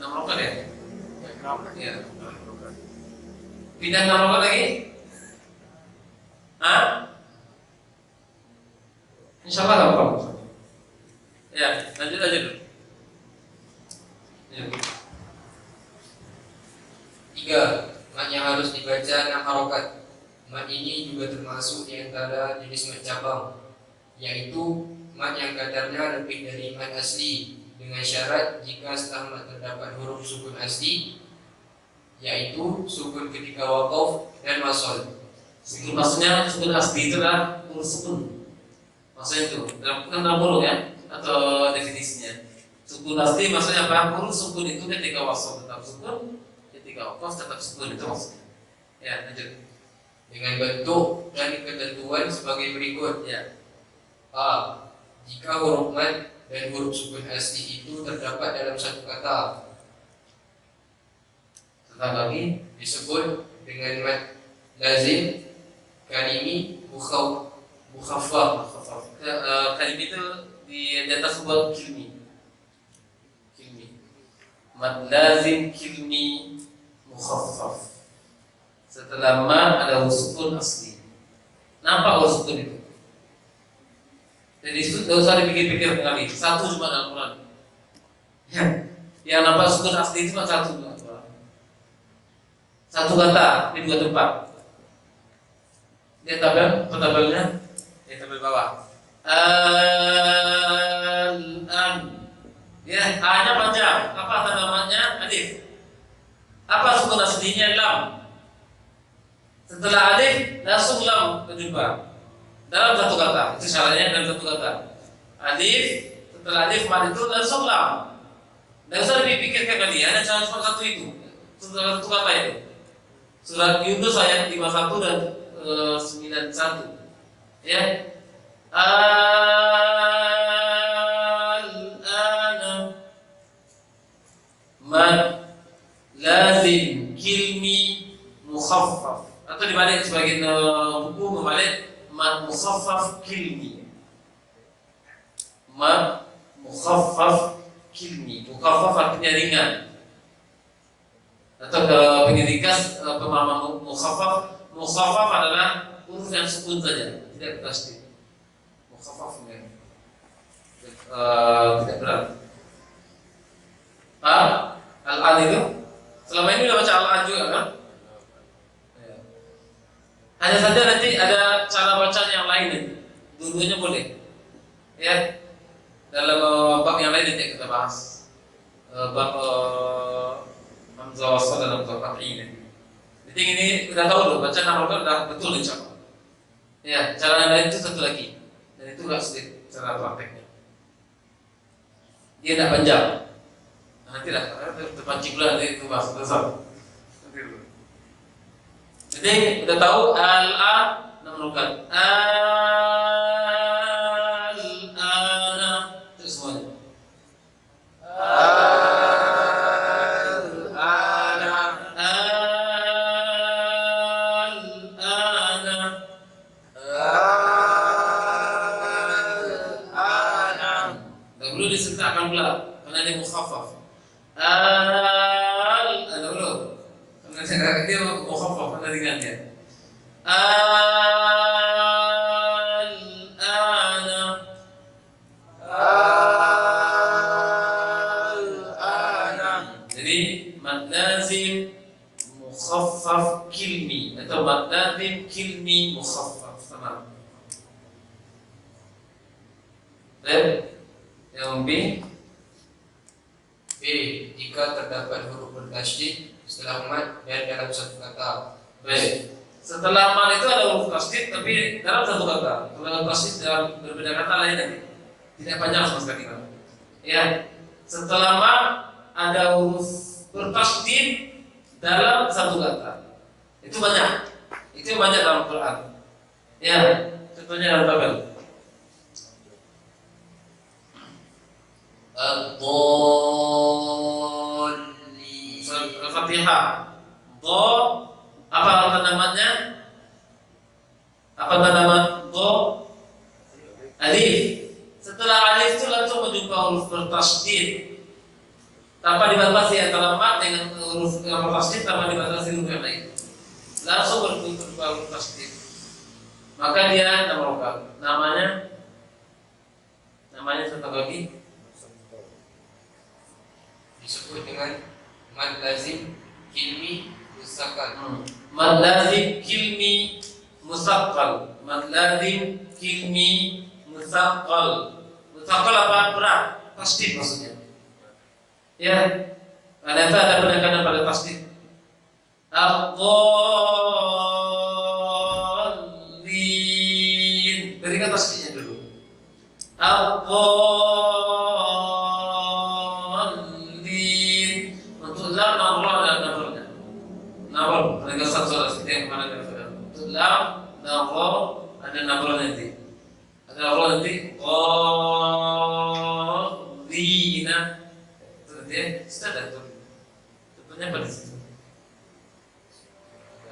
6 Rokan ya? Iya. Pindah 6 Rokan lagi? Hah? Insyaallah gampang. Ya, lanjut aja dulu. 3. Mat yang harus dibaca 6 harokat. Mat ini juga termasuk di antara jenis mat cabang, yaitu mat yang kadarnya lebih dari mat asli, dengan syarat jika setelah mat terdapat huruf sukun asli, yaitu sukun ketika wakaf dan wasol. Sukun maksudnya sukun asli itu adalah huruf sukun. Maksudnya itu, dalam huruf ya, atau definisinya. Sukun asli maksudnya apa? Huruf sukun itu ketika wasal tetap sukun, ketika wakof tetap sukun, itu maksudnya. Ya, lanjut. Dengan bentuk dan ketentuan sebagai berikut. Ya. A. Jika huruf mad dan huruf sukun asli itu terdapat dalam satu kata, Tentang lagi. disebut dengan mad lazim, kalimi, mukhaffaf. Kalim itu di atas sebuah kilmi. Mad lazim kilmi mukhaffaf. Setelah ma ada huruf sukun asli. Nampak huruf sukun itu. Jadi itu tidak usah dipikir-pikir kali. Satu cuma dalam Quran. Yang nampak sukun asli itu cuma satu. Satu kata di dua tempat. Lihat tabelnya. Lihat tabel bawah. Al-an. Ya, A-nya panjang. Apa tandanya? Alif. Apa sukun aslinya? Lam. Setelah alif, langsung lam berjumpa dalam satu kata. Itu syaratnya dalam satu kata. Alif, setelah alif mad itu langsung lam. Tidak usah dipikirkan kali. Hanya cuma satu itu. Setelah satu kata itu. Surat Yunus ayat 51 dan 91. Ya. Al-ana mad lazim kilmi mukhaffaf. Atau dibalik sebagian buku membalik mad mukhaffaf kilmi. Mad mukhaffaf kilmi. Mukhaffaf artinya ringan. Atau pengen ringkas pemahaman mukhaffaf. Mukhaffaf adalah huruf yang sukun saja, tidak tasdid. Mukhaffaf tidak berat. Al-an itu selama ini udah baca al-an juga kan? Hanya saja nanti ada cara bacaan yang lain nih. Dua-duanya boleh. Ya. Dalam bab yang lain nanti kita bahas. Bab hamzah wasal dalam bab qat'i. Jadi ini udah tahu loh, bacaan harokat udah betul insyaallah. Ya, cara yang lain itu satu lagi. Dan itu enggak sulit cara prakteknya. Dia tidak panjang. Nanti lah, terpancing dulu nanti itu bahas besar. Jadi udah tahu al-a memerlukan al-ana terus semuanya. Al-ana al-ana al-ana. Tak perlu disertakan pula karena dia mukhaffaf. Al-ana dulu. Karena dia mukhaffaf karena ringannya. Al-ana al-ana. Jadi mad lazim mukhaffaf kilmi atau mad lazim kilmi mukhaffaf sama. Dan yang B, jika terdapat huruf bertasydid setelah mad dan dalam satu kata. Baik. Setelah mad itu ada huruf tasydid tapi dalam satu kata. Kalau tasydid dalam berbeda kata lain nanti. Tidak panjang sama sekali kan. Ya. Setelah mad ada huruf bertasydid dalam satu kata. Itu banyak. Itu banyak dalam Quran. Ya. Contohnya dalam tabel. Ad-dallin. Al-Fatihah. Do apa tanda namanya? Apa tanda nama do? Alif. Setelah alif itu langsung menjumpa huruf bertasydid. Tanpa dibatasi antara mad dengan huruf yang bertasydid, tanpa dibatasi huruf yang lain. Langsung berjumpa huruf tasydid. Maka dia namanya satu lagi disebut dengan mad lazim kilmi musakkal. Mad lazim kilmi musakkal. Mad lazim kilmi musakkal. Musakkal apa? Berat. Tasydid maksudnya. Ya. Ada penekanan pada tasydid. Ad-dallin. Berikan tasydidnya dulu. Untuk lam nabrah dan nabrahnya. Nabrah penegasan suara seperti yang kemarin kita sudah. Untuk lam nabrah ada nabrahnya nanti. Ada nabrah nanti. Qadina. Itu nanti sudah ada tuh. Tentunya pada situ.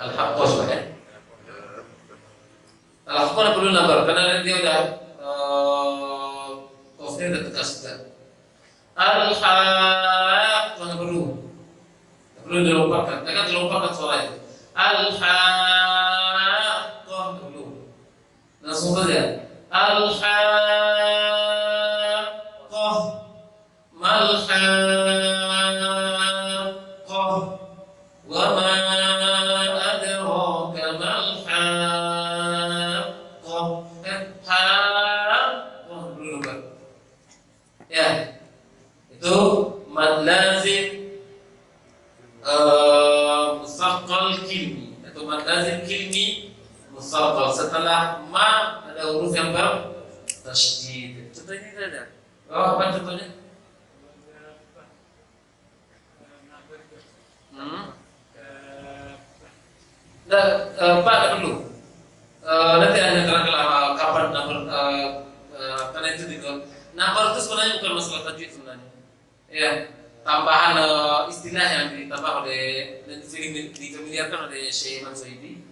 Al-Haqqah ya. Al-Haqqah perlu nabrah karena dia udah qafnya udah tegas sudah. Al-Haqqah perlu dilompatkan, jangan dilompatkan suara itu. Al-Haqqah perlu langsung saja. Al-Haqqah mal-Haqqah wa ma adraka mal-Haqqah. Haqqah perlu ya. Itu mad lazim musaqqal kilmi atau mad lazim kilmi musaqqal. Setelah ma ada huruf yang bertasydid. Contohnya ada. Oh, apa contohnya? Pak perlu. Nanti hanya terangkan kapan nomor karena itu juga. Nabar itu sebenarnya bukan masalah tajwid sebenarnya. Ya, tambahan istilah yang ditambah oleh dan difamiliarkan oleh Syekh Mansuidi.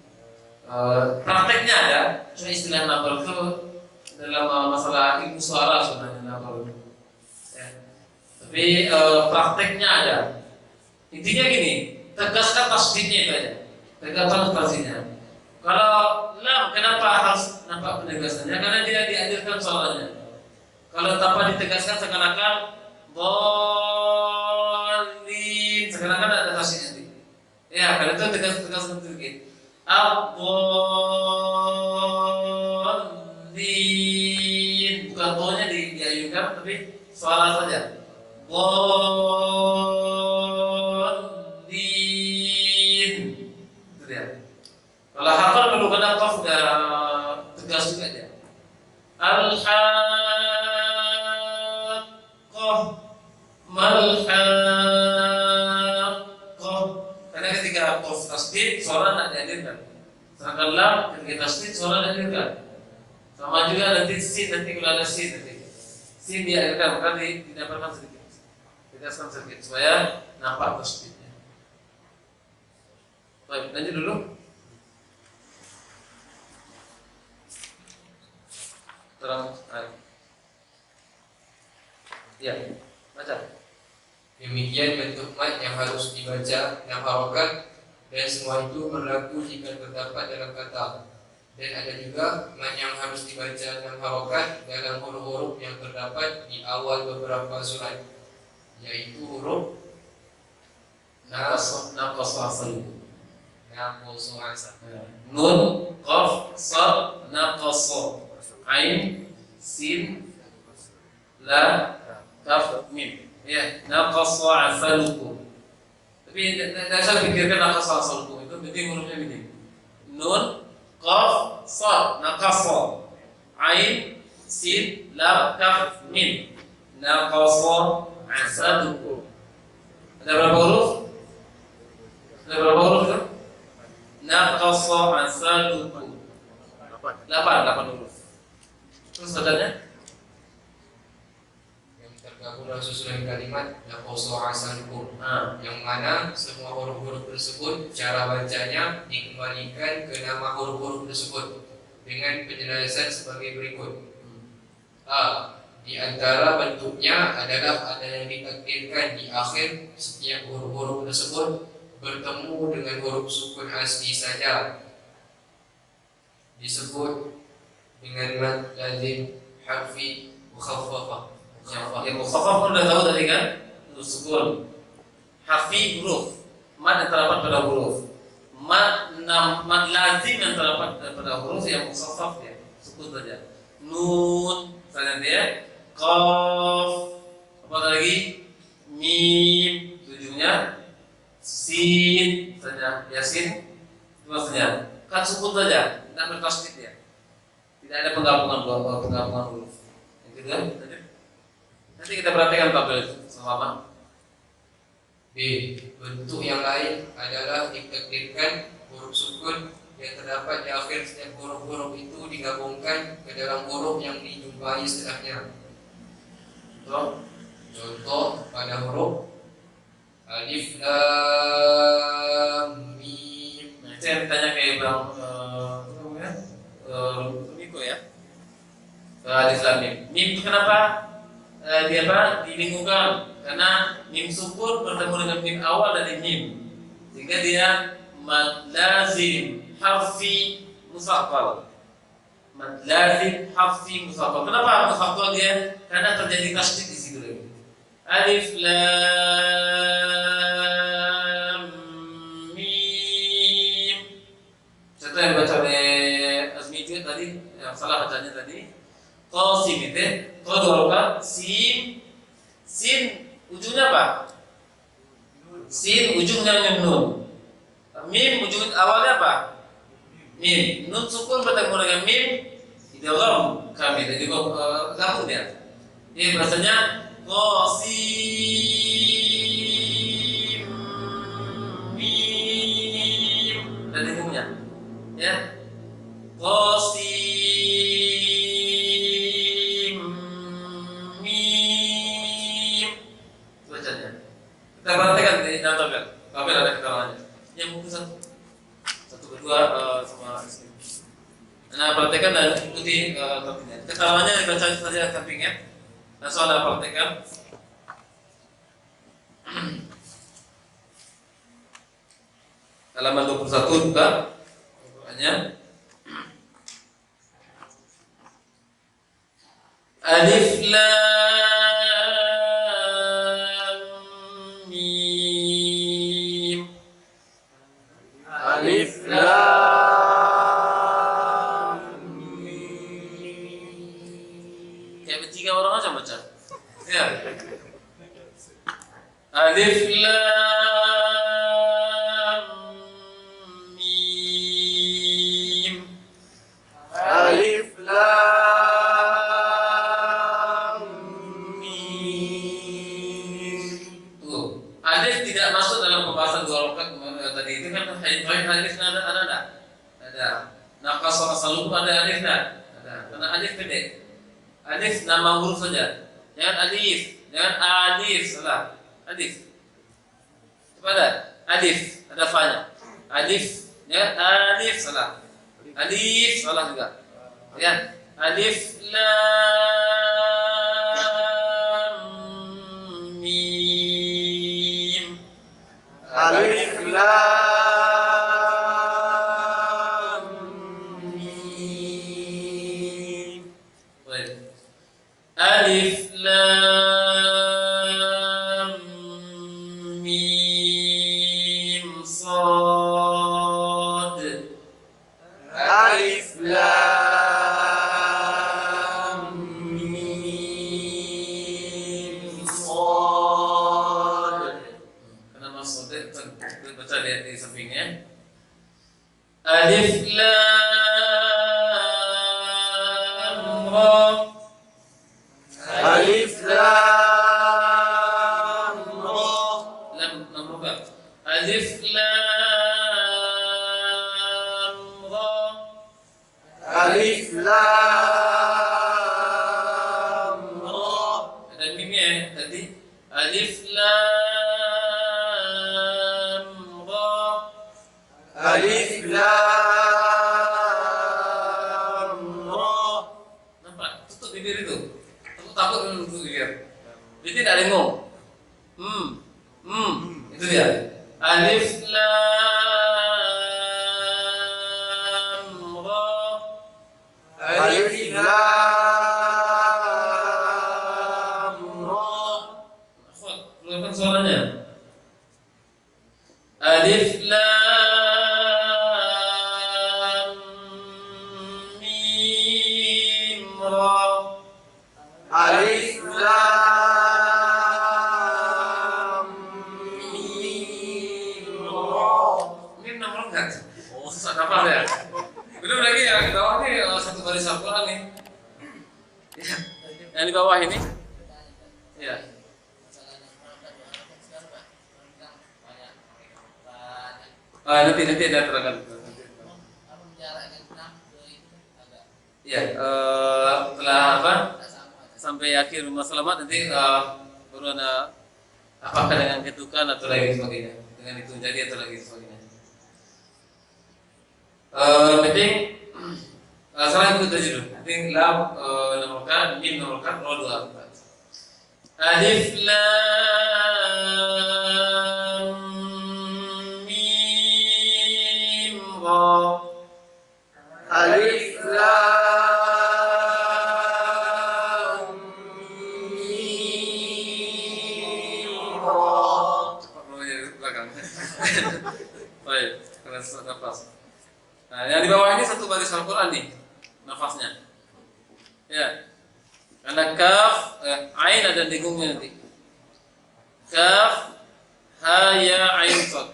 Prakteknya ada, cuma istilah nabar itu dalam masalah ilmu suara sebenarnya nabar itu. Ya. Tapi prakteknya ada. Intinya gini, tegaskan tasdidnya itu aja. Tegaskan tasdidnya. Kalau lam, kenapa harus nampak penegasannya? Karena dia dihadirkan soalnya. Kalau tanpa ditegaskan seakan-akan bolin, seakan-akan ada tasydid nanti. Ya, kalau itu tegas sedikit. Bolin, bukan bolnya diayunkan, tapi suara saja. Bolin, itu dia. Kalau hafal perlu kena qaf sudah tegas juga dia. Mal-Haqqah. Karena ketika qaf tasdid suara tidak dihadirkan. Sedangkan lam ketika tasdid suara dihadirkan. Sama juga nanti sin, nanti kalau ada sin nanti. Sin dihadirkan, maka didapatkan sedikit. Didapatkan sedikit supaya nampak tasdidnya. Baik, lanjut dulu. Terang. Ya, baca. Demikian bentuk mat yang harus dibaca dan harokat, dan semua itu berlaku jika terdapat dalam kata. Dan ada juga mat yang harus dibaca dan harokat dalam huruf-huruf yang terdapat di awal beberapa surat, yaitu huruf Naqas asal. Nun, Qaf, Sad, Naqas, Ain, Sin, La, Kaf, Mim. Ya, naqasa asalukum. Tapi saya pikirkan naqasa asalukum itu berarti hurufnya begini. Nun, qaf, sad, naqasa. Ain, sin, lam, kaf, mim. Naqasa asalukum. Ada berapa huruf? Ada berapa huruf itu? Naqasa asalukum. 8 huruf. Terus adanya? tergabung susunan kalimat naqasa asalukum, yang mana semua huruf-huruf tersebut cara bacanya dikembalikan ke nama huruf-huruf tersebut dengan penjelasan sebagai berikut. A. Di antara bentuknya adalah ada yang ditakdirkan di akhir setiap huruf-huruf tersebut bertemu dengan huruf sukun asli saja, disebut dengan mad lazim harfi mukhaffafah. Yang mukhaffaf pun udah tahu tadi kan, sukun. Harfi huruf, mad yang terdapat pada huruf. Mad lazim yang terdapat pada huruf yang mukhaffaf ya, sukun saja. Nun saja dia, qaf, apa lagi? Mim, ujungnya sin saja, yasin itu maksudnya. Kan sukun saja, tidak bertasydid ya. Tidak ada penggabungan huruf. Yang kedua, nanti kita perhatikan tabel itu selama B. Bentuk yang lain adalah ditakdirkan huruf sukun yang terdapat di akhir setiap huruf-huruf itu digabungkan ke dalam huruf yang dijumpai setelahnya. Contoh pada huruf alif lam mim. Nah, itu yang ditanya kayak Bang Niko ya. Alif lam mim. Mim itu kenapa dia dibingungkan? Karena mim sukun bertemu dengan mim awal dari mim, sehingga dia mad lazim harfi musaqqal. Mad lazim harfi musaqqal. Kenapa musaqqal dia? Karena terjadi tasydid di situ. Alif lam mim. Contoh yang baca oleh Azmi tadi, yang salah bacanya tadi. Qasim itu, qadroka sin ujungnya apa? Sin ujungnya nun. Mim ujung awalnya apa? Mim. Nun sukun bertemu dengan mim idgham kami. Jadi gabung dia. Ini bahasanya qasim mim. Dan ujungnya ya. Qasim kita perhatikan di dalam tabel. Tabel ada keterangannya. Yang mungkin satu kedua sama istri. Nah, perhatikan dan ikuti topiknya. Keterangannya dibaca saja sampingnya. Nah, soal perhatikan. Halaman 21 buka Al-Qur'annya. Alif lam Alif lam mim. Kayak bertiga orang aja baca. Ya. Alif lam mim. Alif lam mim. Tuh, alif tidak masuk dalam pembahasan dua rakaat tadi itu kan alif ada. Ada. Naqas selalu ada alif ada. Karena alif pendek. Alif nama huruf saja. Jangan alif, jangan alif salah. Alif. Kepada alif ada fa-nya. Alif, jangan alif salah. Alif salah juga. Ya, alif lam mim. Alif lam Alif lam mim sad. Alif lam mim sad. Kenapa sad? Baca lihat di sampingnya. Alif lam ra. Alif lam ra. Lam buka. Alif lam ra. Alif lam ra. Ada mimnya tadi. Alif lam ra. Alif lam ra. Nampak? Tutup bibir itu. Takut untuk bibir. Jadi tidak dengung. Itu dia. Alif lam ra. Alif lam ra. Keluarkan suaranya. Alif lam mim ra. Alif lam mim ra. Mim nomor enggak? Oh, susah nafas ya. Belum lagi ya, di bawah ini satu baris Al-Quran nih. Ya. Yang di bawah ini. Ya. Nanti ada terangkan. Apa jaraknya 6 ke itu agak Iya, setelah apa? tidak sama. Sampai akhir rumah selamat nanti baru ada apakah dengan ketukan atau lagi sebagainya, dengan itu jadi atau lagi sebagainya. Penting salah itu tadi dulu. Penting lam nomor kan, mim nomor kan, roh 2 4. Alif lam mim ra. Alif lam mim ra. Cepat mau dari belakang. Baik, karena nafas. Nah, yang di bawah ini satu baris Al-Quran nih, nafasnya. Ya, karena kaf, ain ada dengungnya nanti. Kaf, ha, ya, ain, sad.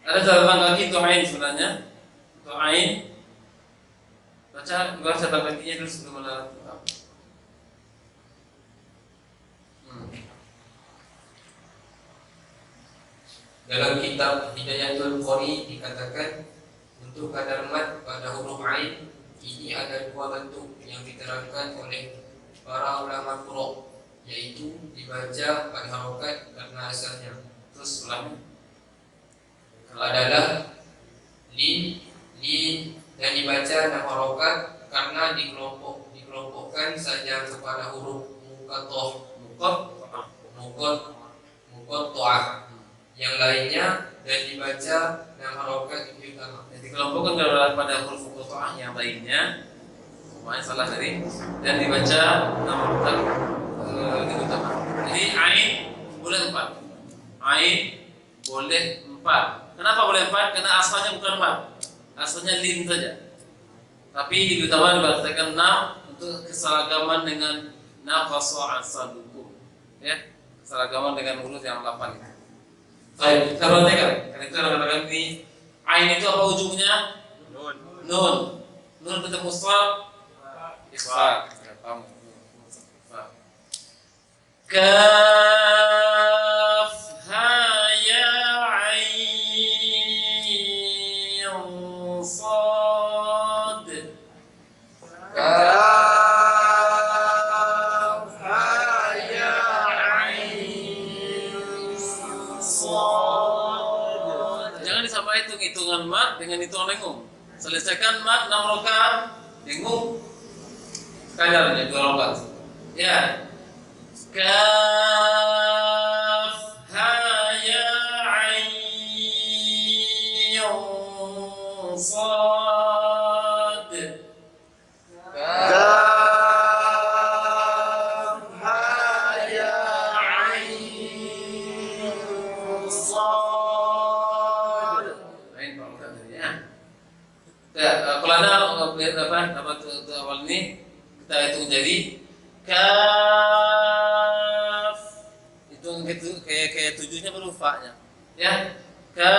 Ada catatan kaki untuk ain sebenarnya. Untuk ain, baca catatan kakinya dulu sebelum ada. Dalam kitab Hidayatul Qori dikatakan untuk kadar mad pada huruf ain ini ada 2 bentuk yang diterangkan oleh para ulama qurra, yaitu dibaca pada harokat karena asalnya. Terus ulama Adalah lin dan dibaca 6 harokat karena dikelompokkan saja kepada huruf muqatta'ah. Yang lainnya dan dibaca 6 harokat itu utama. yang dikelompokkan pada huruf muqatta'ah yang lainnya, maknanya salah tadi, dan dibaca nama huruf itu utama. Jadi ain boleh 4. Ain boleh 4. Kenapa boleh 4? Karena asalnya bukan 4. Asalnya lin saja. Tapi di utama dikatakan 6 untuk keseragaman dengan naqasa asadukum. Ya, keseragaman dengan huruf yang 8 itu. Baik, kita perhatikan. Karena kita katakan ini ain itu apa ujungnya? Nun. Nun bertemu sad, isfa. Paham? Kaf, ha, ya, ain, sad. Kaf, ha, ya, ain, sad. Jangan disamakan hitungan mat dengan hitungan lengung. Selesaikan mat 6 rakaat, lengung kadarnya 2 rakaat. Ya. Kaf, ha, ya, ain, sad. Kaf, ha, ya, ain, sad. Lain Pak Ustaz tadi ya. Kalau ada apa awal ini kita hitung jadi kaf, hitung gitu kayak 7-nya baru fa-nya. Ya. Kaf.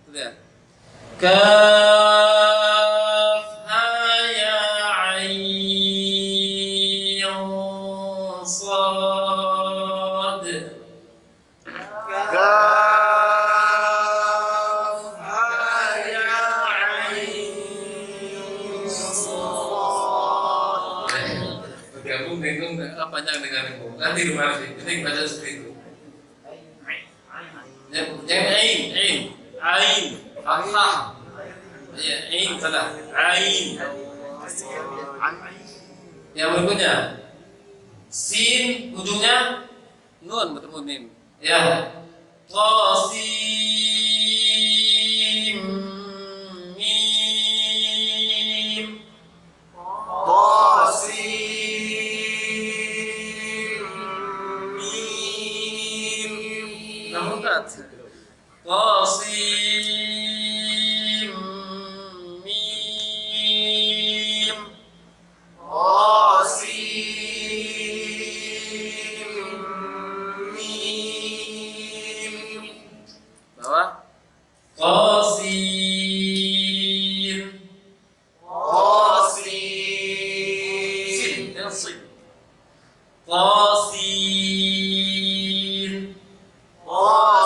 Itu ya. Kaf, ha, ya, ain, sad. Kaf, ha, ya, ain, sad. Bergabung dengan panjang dengan itu. Nanti rumah sih. Jadi baca seperti itu. Jangan ain, fathah. Ya, ain salah. Ain. Yang berikutnya sin ujungnya nun bertemu mim. Ya. Qasim mim. Qasim mim. Namun kat. Qasim mim. Qasim mim. Bawah. Qasim. Qasim. Sin dan sin. Qasim. Qasim.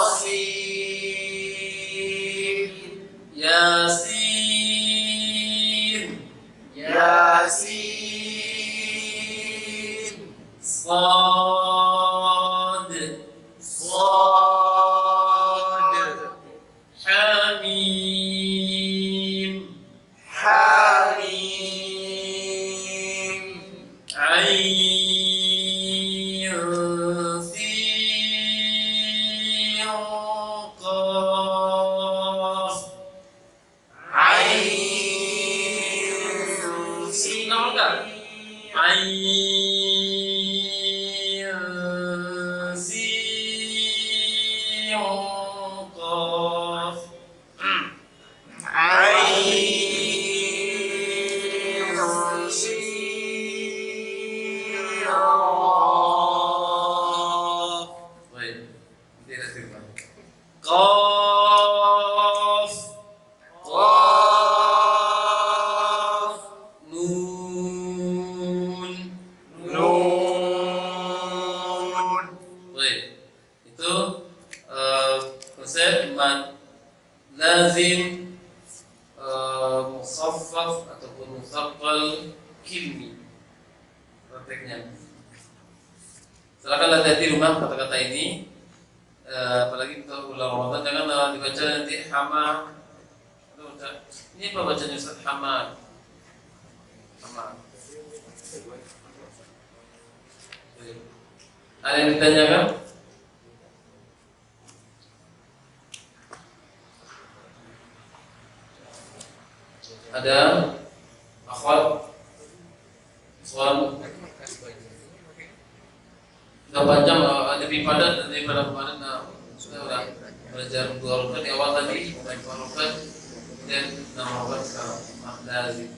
lazim, mukhaffaf ataupun mutsaqqal kilmi. Prakteknya. Silakan lihat di rumah kata-kata ini. Apalagi untuk bulan Ramadan jangan dibaca nanti hama. Ini apa bacanya Ustaz? Hama. Ada yang ditanyakan? Ada akhwat soal sudah panjang, lebih padat daripada kemarin. Sudah belajar 2 rakaat di awal tadi, 2 rakaat dan 6 rakaat sekarang. Lazim.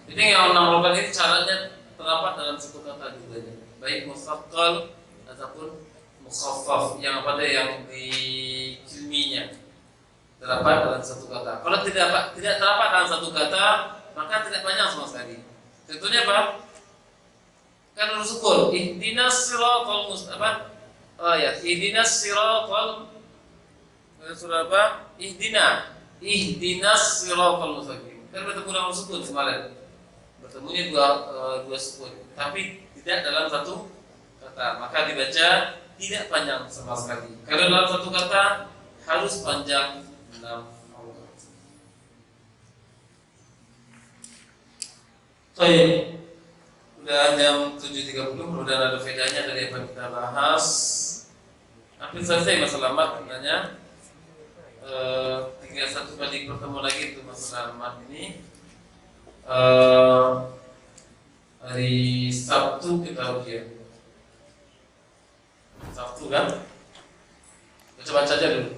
Ini yang 6 rakaat ini caranya terdapat dalam satu kata juga, baik mutsaqqal ataupun mukhaffaf, yang pada yang di ilminya terdapat dalam satu kata. Kalau tidak terdapat dalam satu kata, maka tidak panjang sama sekali. Contohnya apa? Kan huruf sukun. Ihdinas siratal mustaqim. Ihdinas siratal. Surah apa? Ihdinas siratal mustaqim. Kan bertemu dengan huruf sukun kemarin. Bertemunya dua sukun, tapi tidak dalam satu kata. Maka dibaca tidak panjang sama sekali. Kalau dalam satu kata harus panjang 6 rakaat. Baik. Sudah jam 7.30, mudah-mudahan ada faedahnya dari apa yang kita bahas. Hampir selesai masalah mat sebenarnya. Tinggal satu kali bertemu lagi untuk masalah mat ini. Hari Sabtu kita ujian. Sabtu kan? Baca-baca aja dulu.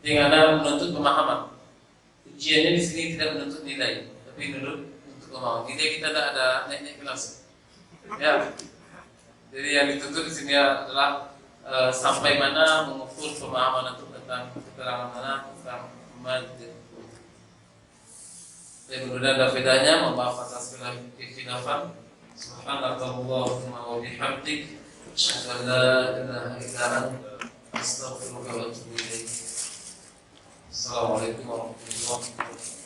Jadi Anda menuntut pemahaman. Ujiannya di sini tidak menuntut nilai, tapi menuntut pemahaman. Nilai kita tidak ada naik-naik kelas. Ya. Jadi yang dituntut di sini adalah sampai mana mengukur pemahaman untuk tentang keterangan mana tentang mad. Dan mudah-mudahan ada bedanya. Mohon maaf atas segala kekhilafan. Subhanallahumma wa bihamdik, asyhadu an la ilaha illa anta, astaghfiruka wa atubu ilaik. Assalamualaikum warahmatullahi wabarakatuh.